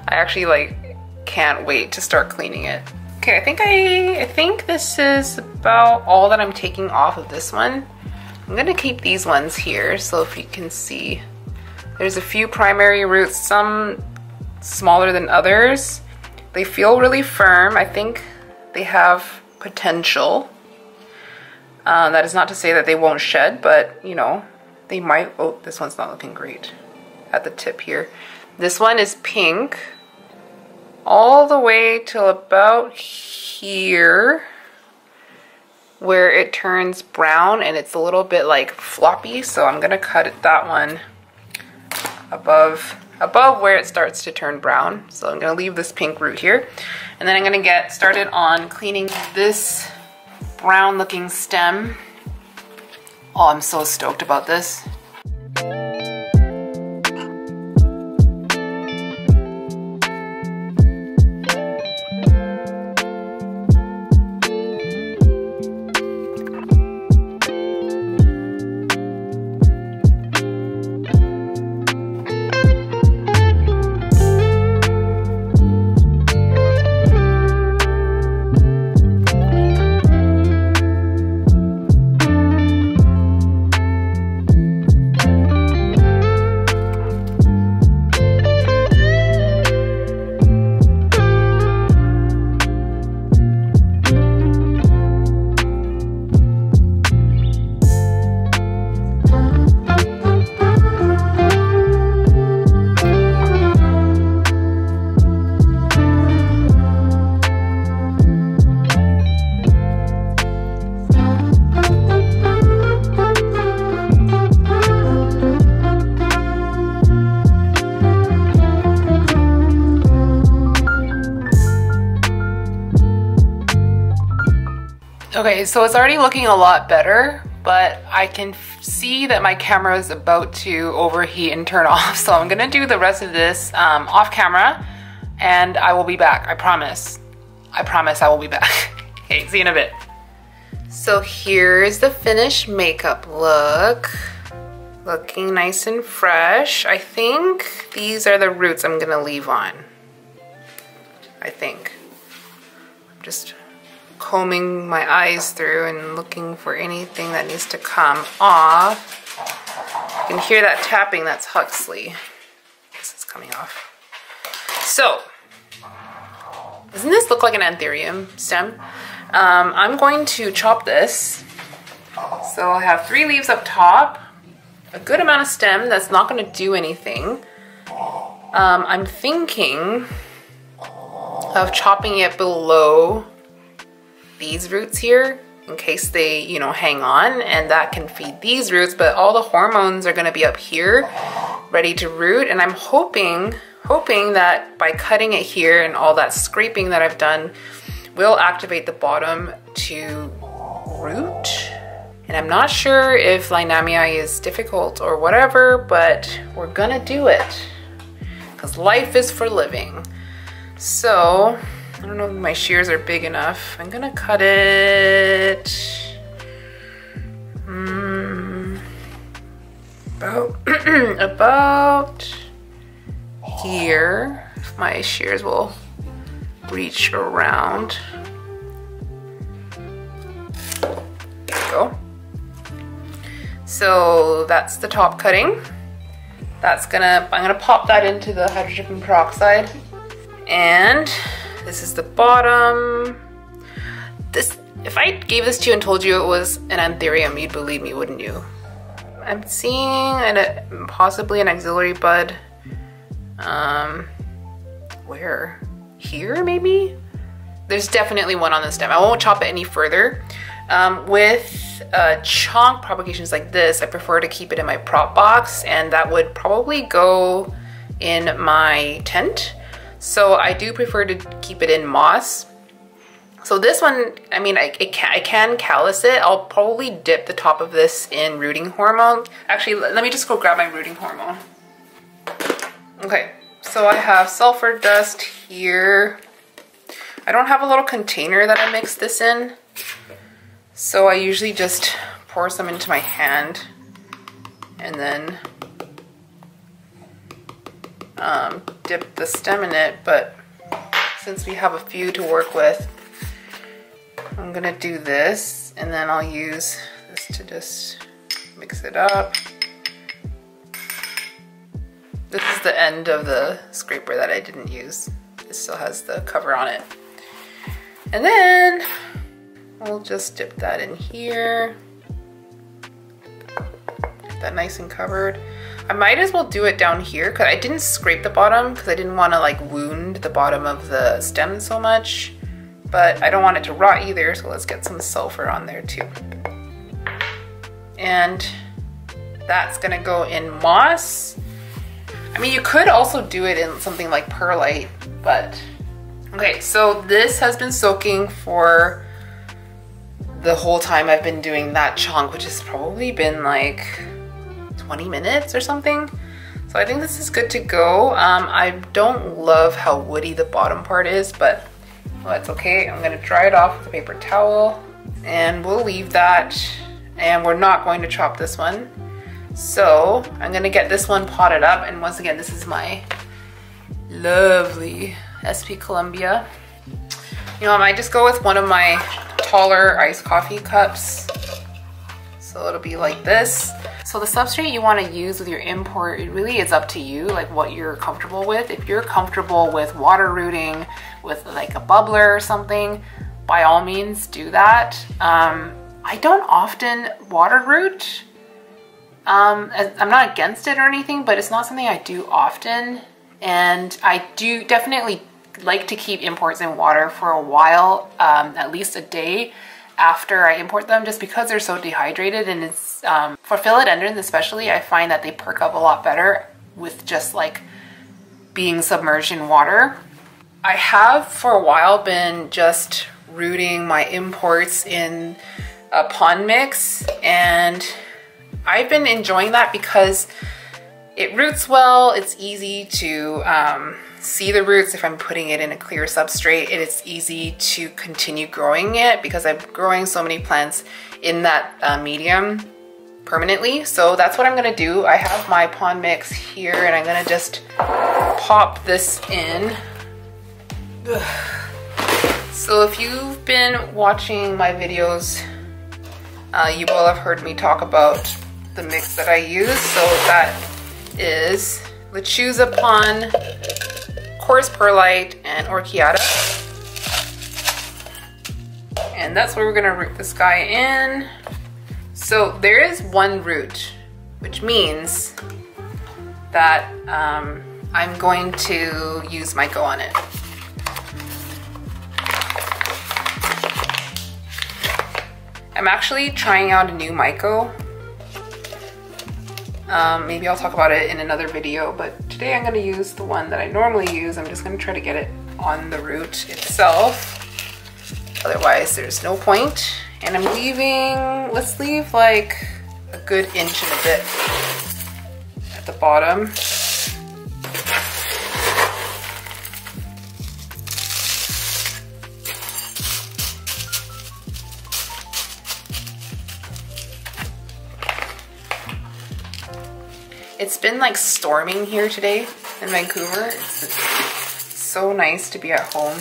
I actually like can't wait to start cleaning it. Okay, I think this is about all that I'm taking off of this one. I'm gonna keep these ones here, so if you can see, there's a few primary roots, some smaller than others. They feel really firm. I think they have potential. That is not to say that they won't shed, but you know, they might. Oh, this one's not looking great at the tip here. This one is pink all the way till about here where it turns brown and it's a little bit like floppy, so I'm gonna cut it that one above where it starts to turn brown. So I'm gonna leave this pink root here, and then I'm gonna get started on cleaning this brown looking stem. Oh, I'm so stoked about this. Okay, so it's already looking a lot better, but I can see that my camera is about to overheat and turn off. So I'm gonna do the rest of this off camera and I will be back, I promise. I promise I will be back. Okay, see you in a bit. So here's the finished makeup look. Looking nice and fresh. I think these are the roots I'm gonna leave on. I think. I'm just combing my eyes through and looking for anything that needs to come off. You can hear that tapping, that's Huxley. This is coming off. So, doesn't this look like an anthurium stem? I'm going to chop this. So I have 3 leaves up top, a good amount of stem that's not going to do anything. I'm thinking of chopping it below these roots here in case they, you know, hang on, and that can feed these roots, but all the hormones are going to be up here ready to root, and I'm hoping that by cutting it here and all that scraping that I've done will activate the bottom to root. And I'm not sure if Linamii is difficult or whatever, but we're gonna do it because life is for living. So I don't know if my shears are big enough. I'm gonna cut it about here. If my shears will reach around. There we go. So that's the top cutting. I'm gonna pop that into the hydrogen peroxide. And this is the bottom. If I gave this to you and told you it was an anthurium, you'd believe me, wouldn't you? I'm seeing possibly an axillary bud. Where? Here, maybe? There's definitely one on the stem. I won't chop it any further. With chonk propagations like this, I prefer to keep it in my prop box, and that would probably go in my tent. So I do prefer to keep it in moss. So this one, I mean, I can callus it. I'll probably dip the top of this in rooting hormone. Actually, let me just go grab my rooting hormone. Okay, so I have sulfur dust here. I don't have a little container that I mix this in, so I usually just pour some into my hand and then dip the stem in it. But since we have a few to work with, I'm gonna do this, and then I'll use this to just mix it up. This is the end of the scraper that I didn't use. This still has the cover on it. And then we'll just dip that in here. Get that nice and covered. I might as well do it down here because I didn't scrape the bottom because I didn't want to like wound the bottom of the stem so much. But I don't want it to rot either, so let's get some sulfur on there too. And that's gonna go in moss. I mean, you could also do it in something like perlite, but okay, so this has been soaking for the whole time I've been doing that chonk, which has probably been like 20 minutes or something. So I think this is good to go. I don't love how woody the bottom part is, but well, that's okay. I'm gonna dry it off with a paper towel and we'll leave that, and we're not going to chop this one. So I'm gonna get this one potted up, and once again, this is my lovely SP Columbia. You know, I might just go with one of my taller iced coffee cups. So it'll be like this. So the substrate you want to use with your import, it really is up to you, like what you're comfortable with. If you're comfortable with water rooting, with like a bubbler or something, by all means do that. I don't often water root. I'm not against it or anything, but it's not something I do often. And I do definitely like to keep imports in water for a while, at least a day after I import them, just because they're so dehydrated. And it's for philodendrons especially, I find that they perk up a lot better with just like being submerged in water. I have for a while been just rooting my imports in a pond mix, and I've been enjoying that because it roots well. It's easy to see the roots if I'm putting it in a clear substrate, and it's easy to continue growing it because I'm growing so many plants in that medium. permanently. So that's what I'm gonna do. I have my pond mix here and I'm gonna just pop this in. So if you've been watching my videos, you will have heard me talk about the mix that I use. So that is Lechuza Pond, coarse perlite, and orchiata. And that's where we're gonna root this guy in. So there is one root, which means that I'm going to use Myco on it. I'm actually trying out a new Myco. Maybe I'll talk about it in another video, but today I'm gonna use the one that I normally use. I'm just gonna try to get it on the root itself. Otherwise, there's no point. And I'm leaving, let's leave like a good inch and a bit at the bottom. It's been like storming here today in Vancouver. It's so nice to be at home.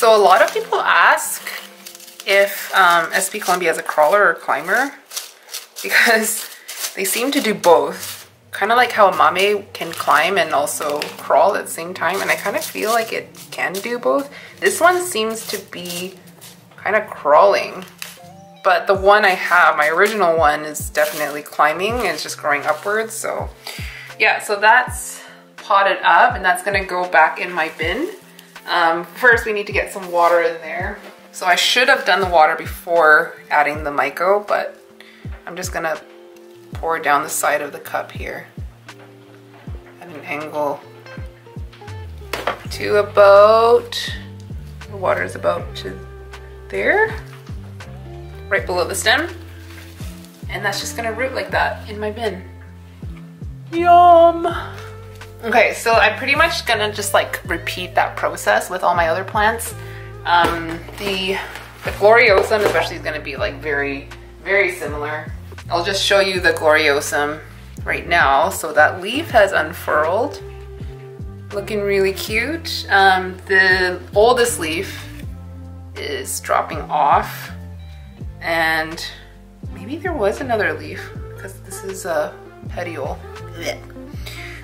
So a lot of people ask if SP Columbia is a crawler or climber, because they seem to do both. Kind of like how a mame can climb and also crawl at the same time, and I kind of feel like it can do both. This one seems to be kind of crawling. But the one I have, my original one, is definitely climbing and it's just growing upwards. So yeah, so that's potted up and that's gonna go back in my bin. First we need to get some water in there. So I should have done the water before adding the Myco, but I'm just gonna pour down the side of the cup here at an angle to about, the water is about to there. Right below the stem, and that's just gonna root like that in my bin. Yum! Okay, so I'm pretty much gonna just like repeat that process with all my other plants. The Gloriosum especially is gonna be like very, very similar. I'll just show you the Gloriosum right now. So that leaf has unfurled, looking really cute. The oldest leaf is dropping off. And maybe there was another leaf because this is a petiole.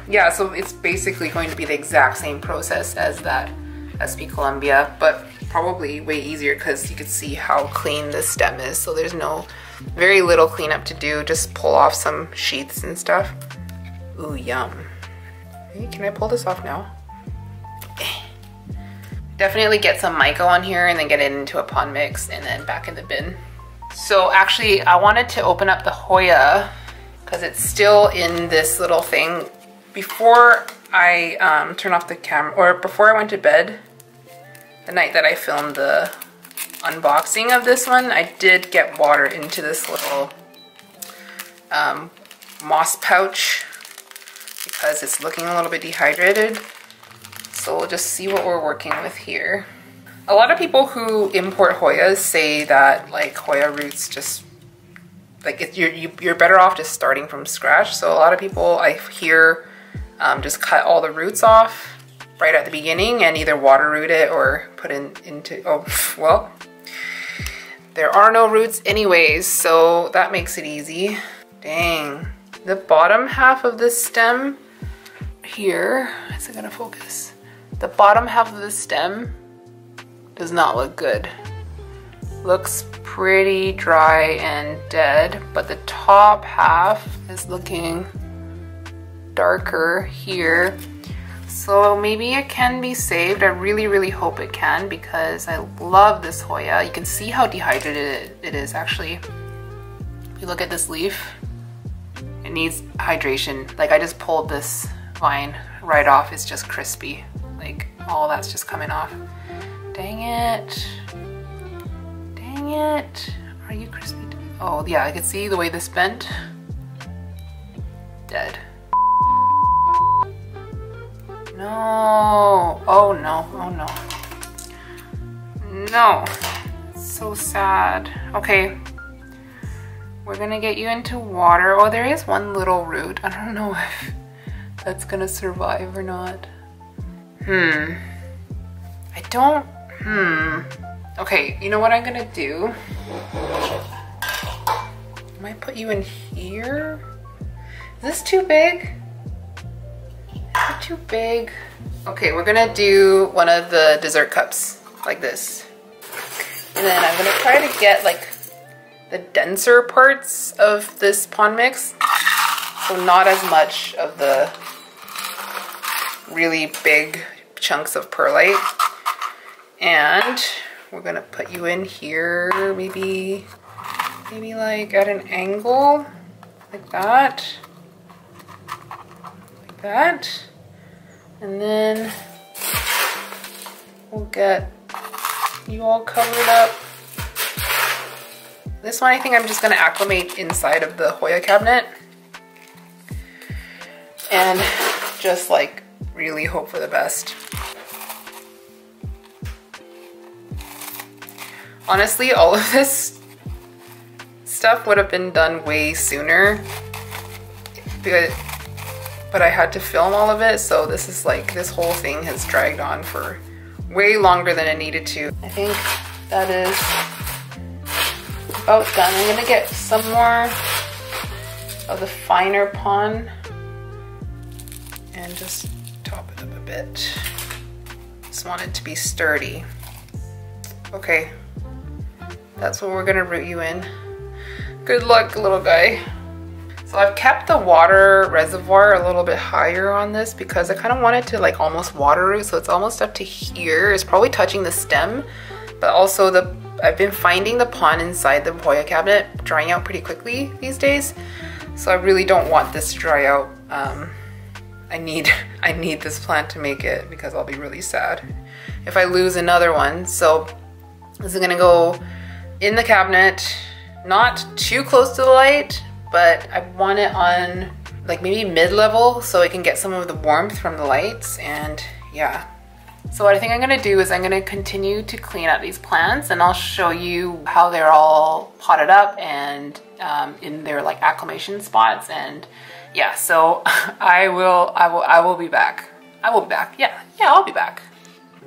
Yeah, so it's basically going to be the exact same process as that SP Columbia, but probably way easier because you can see how clean this stem is. So there's very little cleanup to do. Just pull off some sheaths and stuff. Ooh, yum. Hey, can I pull this off now? Definitely get some Myco on here and then get it into a pond mix and then back in the bin. So actually I wanted to open up the Hoya because it's still in this little thing. Before I turn off the camera, or before I went to bed, the night that I filmed the unboxing of this one, I did get water into this little moss pouch because it's looking a little bit dehydrated. So we'll just see what we're working with here. A lot of people who import Hoyas say that like Hoya roots just like you're better off just starting from scratch. So a lot of people I hear just cut all the roots off right at the beginning and either water root it or put into, oh, well, there are no roots anyways, so that makes it easy. Dang, the bottom half of this stem here, is it gonna focus? The bottom half of the stem does not look good. Looks pretty dry and dead, but the top half is looking darker here. So maybe it can be saved. I really, really hope it can because I love this Hoya. You can see how dehydrated it is actually. If you look at this leaf, it needs hydration. Like I just pulled this vine right off. It's just crispy. Like all that's just coming off. Dang it. Dang it. Are you crispy? Oh yeah, I can see the way this bent. Dead. No. Oh no. Oh no. No. so sad. Okay, we're gonna get you into water. Oh, there is one little root. I don't know if that's gonna survive or not. Okay, you know what I'm gonna do? I might put you in here. Is this too big? Is it too big? Okay, we're gonna do one of the dessert cups like this. And then I'm gonna try to get like the denser parts of this pond mix. So not as much of the really big chunks of perlite. And we're gonna put you in here, maybe like at an angle, like that. Like that. And then we'll get you all covered up. This one I think I'm just gonna acclimate inside of the Hoya cabinet. And just like really hope for the best. Honestly, all of this stuff would have been done way sooner, but I had to film all of it, so this is like, this whole thing has dragged on for way longer than it needed to. I think that is about done. I'm gonna get some more of the finer pond and just top it up a bit. Just want it to be sturdy. Okay. That's what we're gonna root you in. Good luck, little guy. So I've kept the water reservoir a little bit higher on this because I kind of want it to like almost water root, so it's almost up to here. It's probably touching the stem, but also I've been finding the pond inside the Hoya cabinet drying out pretty quickly these days. So I really don't want this to dry out. I need this plant to make it because I'll be really sad if I lose another one. So this is gonna go in the cabinet, not too close to the light, but I want it on like maybe mid-level so I can get some of the warmth from the lights. And yeah, so what I think I'm gonna do is I'm gonna continue to clean up these plants, and I'll show you how they're all potted up and in their like acclimation spots. And yeah, so I will be back. Yeah, I'll be back.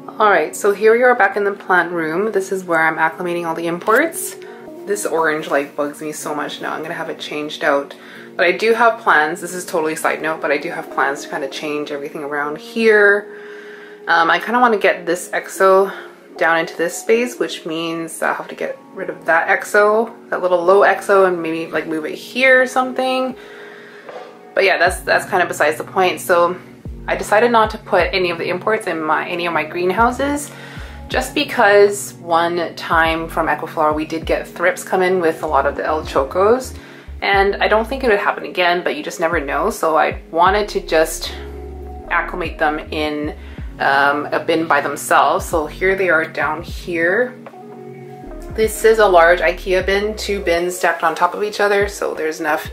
Alright, so here we are back in the plant room. This is where I'm acclimating all the imports. This orange like bugs me so much now. I'm gonna have it changed out. But I do have plans, this is totally side note, but I do have plans to kind of change everything around here. I kind of want to get this exo down into this space, which means I'll have to get rid of that exo, that little low exo, and maybe like move it here or something. But yeah, that's kind of besides the point. So I decided not to put any of the imports in any of my greenhouses, just because one time from Equaflor we did get thrips come in with a lot of the El Chocos, and I don't think it would happen again, but you just never know. So I wanted to just acclimate them in a bin by themselves. So here they are down here. This is a large IKEA bin, 2 bins stacked on top of each other, so there's enough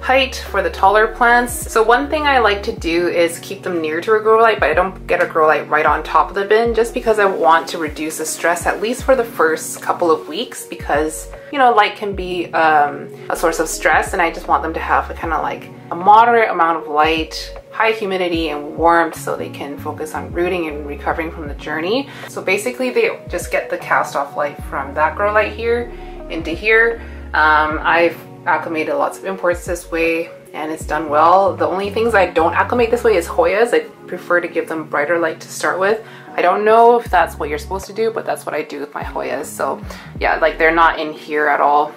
height for the taller plants. So one thing I like to do is keep them near to a grow light, but I don't get a grow light right on top of the bin, just because I want to reduce the stress at least for the first couple of weeks, because you know, light can be a source of stress, and I just want them to have a kind of like a moderate amount of light, high humidity and warmth, so they can focus on rooting and recovering from the journey. So basically they just get the cast off light from that grow light here into here. I've acclimated lots of imports this way and it's done well. The only things I don't acclimate this way is Hoyas. I prefer to give them brighter light to start with. I don't know if that's what you're supposed to do, but that's what I do with my Hoyas. So yeah, like they're not in here at all.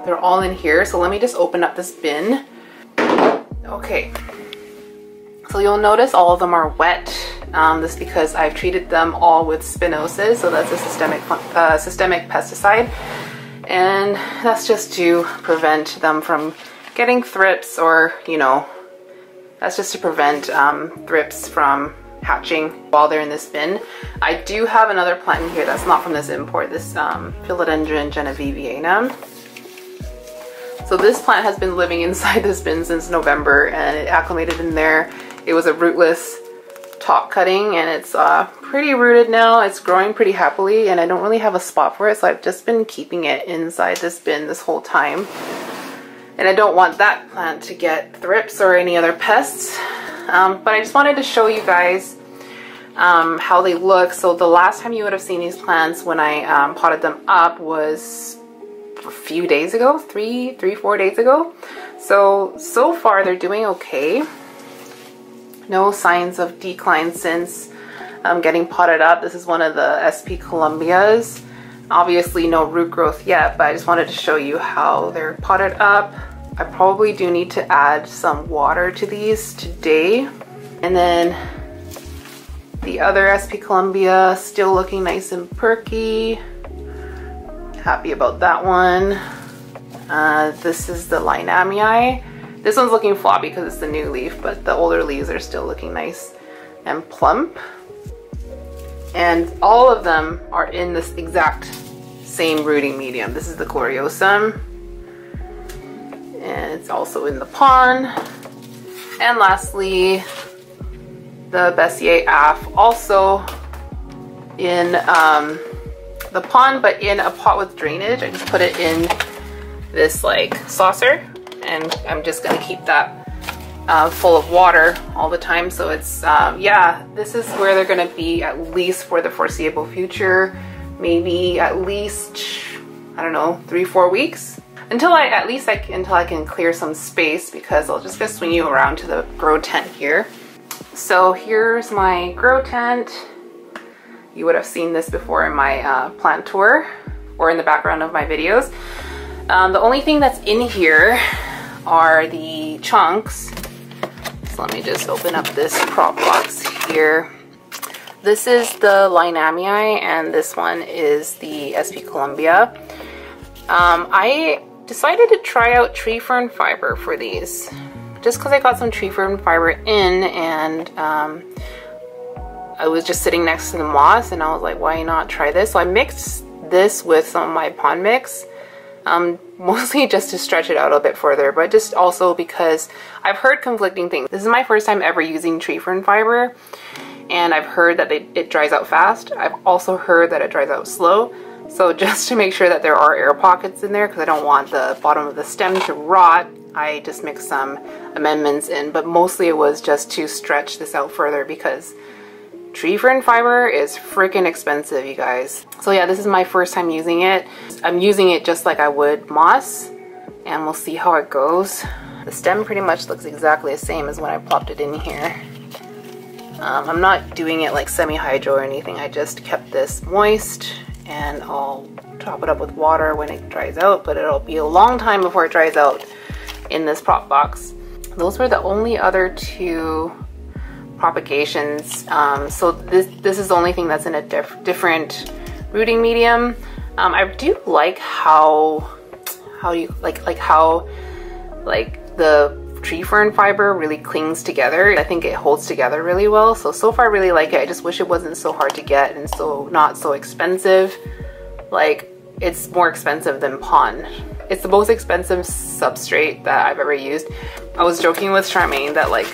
They're all in here. So let me just open up this bin. Okay. So you'll notice all of them are wet. This is because I've treated them all with spinosas. So that's a systemic pesticide. And that's just to prevent them from getting thrips, or, you know, that's just to prevent thrips from hatching while they're in this bin. I do have another plant in here that's not from this import, this Philodendron genevievana. So this plant has been living inside this bin since November, and it acclimated in there. It was a rootless top cutting, and it's pretty rooted now. It's growing pretty happily and I don't really have a spot for it, so I've just been keeping it inside this bin this whole time. And I don't want that plant to get thrips or any other pests. But I just wanted to show you guys how they look. So the last time you would have seen these plants when I potted them up was a few days ago, 4 days ago. So far they're doing okay. No signs of decline since getting potted up. This is one of the SP Columbias. Obviously no root growth yet, but I just wanted to show you how they're potted up. I probably do need to add some water to these today. And then the other SP Columbia still looking nice and perky. Happy about that one. This is the Linamii. This one's looking floppy because it's the new leaf, but the older leaves are still looking nice and plump. And all of them are in this exact same rooting medium. This is the Gloriosum, and it's also in the pond. And lastly, the Bessier Af, also in the pond, but in a pot with drainage. I just put it in this like saucer, and I'm just gonna keep that full of water all the time. So it's yeah, this is where they're gonna be at least for the foreseeable future, maybe at least, I don't know, 3-4 weeks until until I can clear some space, because I'll just gonna swing you around to the grow tent here. So here's my grow tent. You would have seen this before in my plant tour or in the background of my videos. The only thing that's in here are the chunks. So let me just open up this prop box here. This is the Linamii and this one is the SP Columbia. I decided to try out tree fern fiber for these just because I got some tree fern fiber in, and I was just sitting next to the moss and I was like, why not try this? So I mixed this with some of my pond mix. Mostly just to stretch it out a bit further, but just also because I've heard conflicting things. This is my first time ever using tree fern fiber, and I've heard that it dries out fast. I've also heard that it dries out slow. So just to make sure that there are air pockets in there, because I don't want the bottom of the stem to rot, I just mixed some amendments in, but mostly it was just to stretch this out further because tree fern fiber is freaking expensive, you guys. So yeah, this is my first time using it. I'm using it just like I would moss, and we'll see how it goes. The stem pretty much looks exactly the same as when I plopped it in here. I'm not doing it like semi-hydro or anything. I just kept this moist, and I'll top it up with water when it dries out, but it'll be a long time before it dries out in this prop box. Those were the only other two propagations. So this is the only thing that's in a different rooting medium. I do like how the tree fern fiber really clings together. I think it holds together really well. So far I really like it. I just wish it wasn't so hard to get and so not so expensive. Like, it's more expensive than pond. It's the most expensive substrate that I've ever used. I was joking with Charmaine that like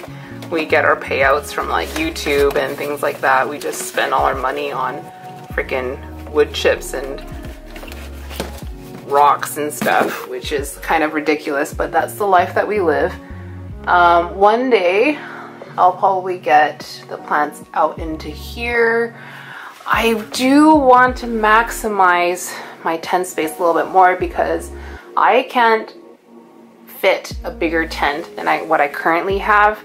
we get our payouts from like YouTube and things like that. We just spend all our money on freaking wood chips and rocks and stuff, which is kind of ridiculous, but that's the life that we live. One day I'll probably get the plants out into here. I do want to maximize my tent space a little bit more because I can't fit a bigger tent than what I currently have.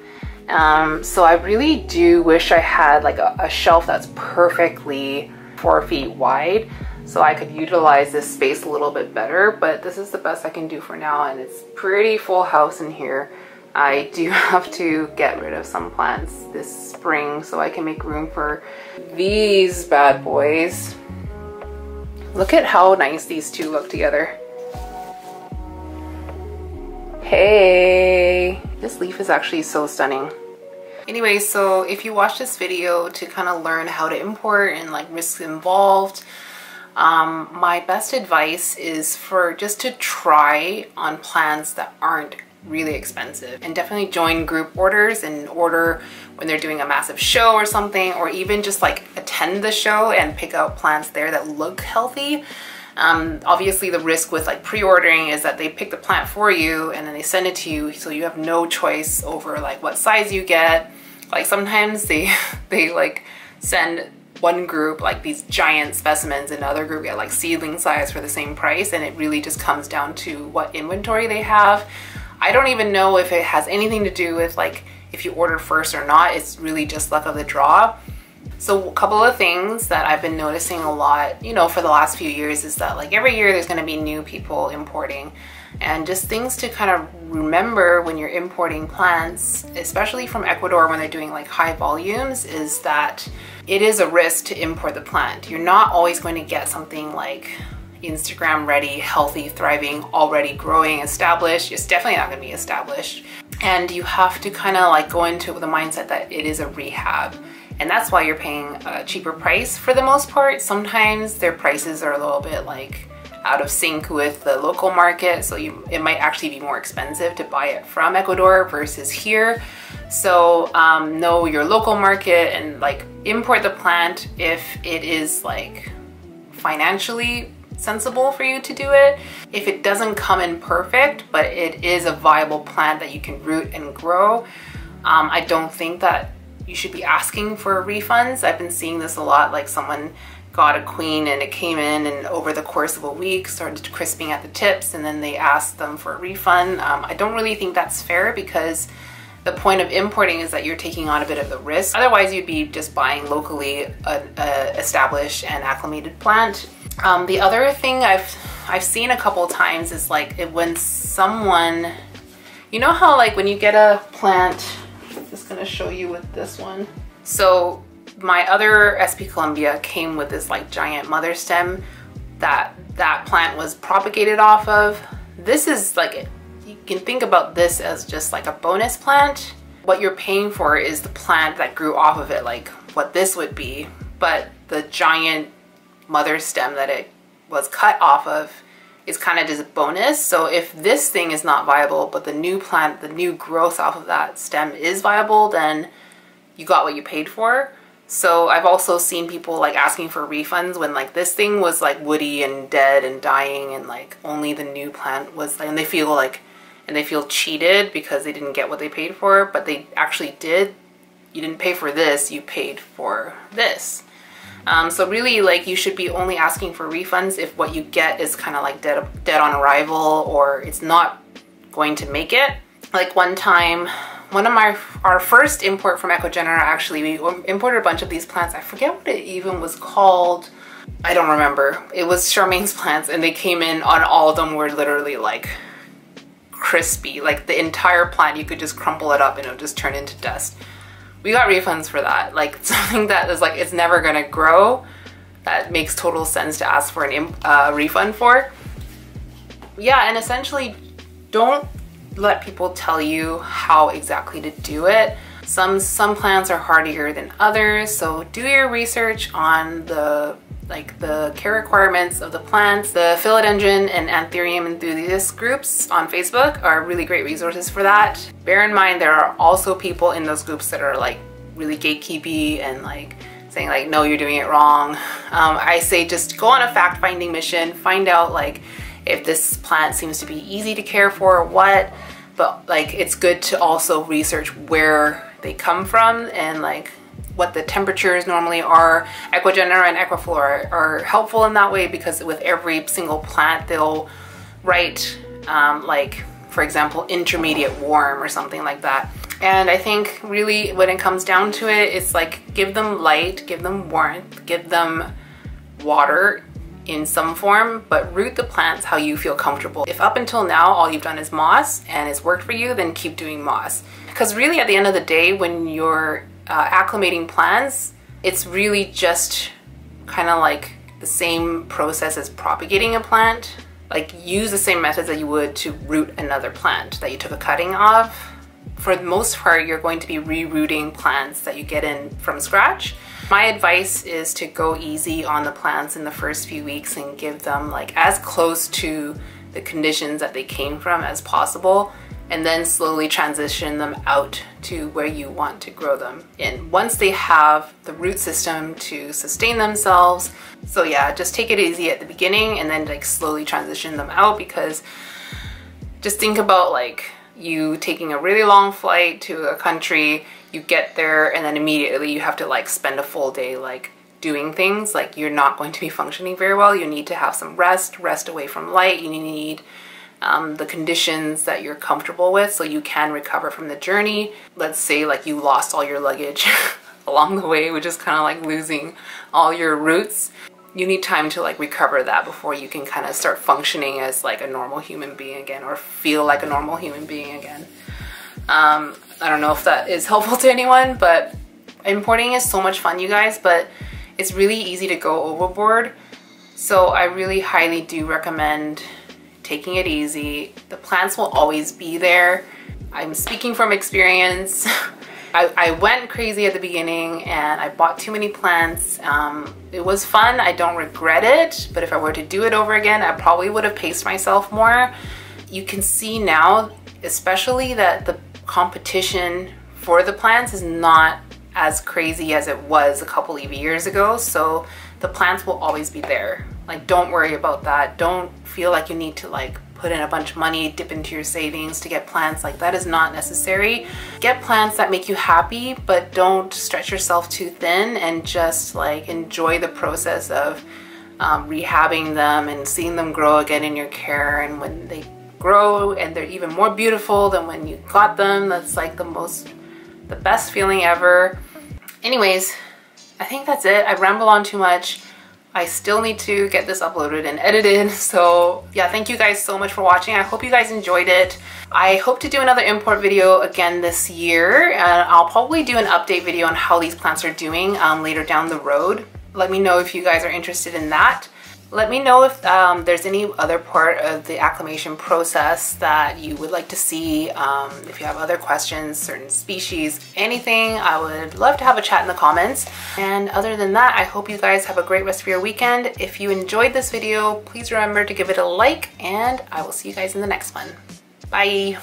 So I really do wish I had like a shelf that's perfectly 4 feet wide, so I could utilize this space a little bit better, but this is the best I can do for now, and it's pretty full house in here. I do have to get rid of some plants this spring so I can make room for these bad boys. Look at how nice these two look together. Hey, this leaf is actually so stunning. Anyway, so if you watch this video to kind of learn how to import and like risks involved, my best advice is for just to try on plants that aren't really expensive. And definitely join group orders and order when they're doing a massive show or something, or even just like attend the show and pick out plants there that look healthy. Obviously the risk with like pre-ordering is that they pick the plant for you and then they send it to you, so you have no choice over like what size you get. Like sometimes they like send one group like these giant specimens and another group get like seedling size for the same price, and it really just comes down to what inventory they have. I don't even know if it has anything to do with like if you order first or not. It's really just luck of the draw. So a couple of things that I've been noticing a lot, you know, for the last few years is that like every year there's going to be new people importing, and just things to kind of remember when you're importing plants, especially from Ecuador when they're doing like high volumes, is that it is a risk to import the plant. You're not always going to get something like Instagram ready, healthy, thriving, already growing, established. It's definitely not going to be established. And you have to kind of like go into it with the mindset that it is a rehab. And that's why you're paying a cheaper price for the most part. Sometimes their prices are a little bit like out of sync with the local market, so it might actually be more expensive to buy it from Ecuador versus here. So know your local market and like import the plant if it is like financially sensible for you to do it. If it doesn't come in perfect, but it is a viable plant that you can root and grow, I don't think that you should be asking for refunds. I've been seeing this a lot, like someone got a queen and it came in and over the course of a week started crisping at the tips, and then they asked them for a refund. I don't really think that's fair, because the point of importing is that you're taking on a bit of the risk. Otherwise you'd be just buying locally established and acclimated plant. The other thing I've seen a couple times is like when someone, you know how like when you get a plant, I'm just gonna show you with this one. So my other SP Columbia came with this like giant mother stem that plant was propagated off of. This is like, you can think about this as just like a bonus plant. What you're paying for is the plant that grew off of it, like what this would be, but the giant mother stem that it was cut off of is kind of just a bonus. So if this thing is not viable, but the new plant, the new growth off of that stem is viable, then you got what you paid for. So I've also seen people like asking for refunds when like this thing was like woody and dead and dying, and like only the new plant was, and they feel cheated because they didn't get what they paid for, but they actually did. You didn't pay for this, you paid for this. So really, like, you should be only asking for refunds if what you get is kind of like dead on arrival, or it's not going to make it. Like one time, our first import from Ecogenera, actually, we imported a bunch of these plants. I forget what it even was called. I don't remember. It was Charmaine's plants, and they came in on all of them were literally like crispy. Like the entire plant, you could just crumple it up and it would just turn into dust. We got refunds for that. Like something that is like, it's never gonna grow. That makes total sense to ask for a refund for. Yeah, and essentially don't let people tell you how exactly to do it. Some plants are hardier than others, so do your research on the care requirements of the plants. The philodendron and anthurium enthusiast groups on Facebook are really great resources for that. Bear in mind there are also people in those groups that are like really gatekeepy and like saying like, no, you're doing it wrong. I say just go on a fact-finding mission, find out like if this plant seems to be easy to care for or what, but like it's good to also research where they come from and like what the temperatures normally are. Ecuagenera and Equaflor-a are helpful in that way, because with every single plant they'll write like, for example, intermediate warm or something like that. And I think really when it comes down to it, it's like give them light, give them warmth, give them water in some form, but root the plants how you feel comfortable. If up until now all you've done is moss and it's worked for you, then keep doing moss. Because really at the end of the day, when you're acclimating plants, it's really just kind of like the same process as propagating a plant. Like use the same methods that you would to root another plant that you took a cutting of. For the most part, you're going to be re-rooting plants that you get in from scratch. My advice is to go easy on the plants in the first few weeks and give them like as close to the conditions that they came from as possible. and then slowly transition them out to where you want to grow them in once they have the root system to sustain themselves. So yeah, just take it easy at the beginning and then like slowly transition them out, because just think about like you taking a really long flight to a country, you get there and then immediately you have to like spend a full day like doing things. Like you're not going to be functioning very well. You need to have some rest away from light. You need the conditions that you're comfortable with so you can recover from the journey. Let's say like you lost all your luggage along the way, which is kind of like losing all your roots. You need time to like recover that before you can kind of start functioning as like a normal human being again, or feel like a normal human being again. I don't know if that is helpful to anyone, but importing is so much fun, you guys, but it's really easy to go overboard. So I really highly do recommend taking it easy. The plants will always be there. I'm speaking from experience. I went crazy at the beginning and I bought too many plants. It was fun, I don't regret it, but if I were to do it over again, I probably would have paced myself more. You can see now, especially, that the competition for the plants is not as crazy as it was a couple of years ago, so the plants will always be there. Like, don't worry about that. Don't feel like you need to like put in a bunch of money, dip into your savings to get plants. Like, that is not necessary. Get plants that make you happy, but don't stretch yourself too thin, and just like enjoy the process of rehabbing them and seeing them grow again in your care. And when they grow and they're even more beautiful than when you got them, that's like the best feeling ever. Anyways, I think that's it. I ramble on too much. I still need to get this uploaded and edited. So yeah, thank you guys so much for watching. I hope you guys enjoyed it. I hope to do another import video again this year, and I'll probably do an update video on how these plants are doing later down the road. Let me know if you guys are interested in that. Let me know if there's any other part of the acclimation process that you would like to see. If you have other questions, certain species, anything, I would love to have a chat in the comments. And other than that, I hope you guys have a great rest of your weekend. If you enjoyed this video, please remember to give it a like, and I will see you guys in the next one. Bye!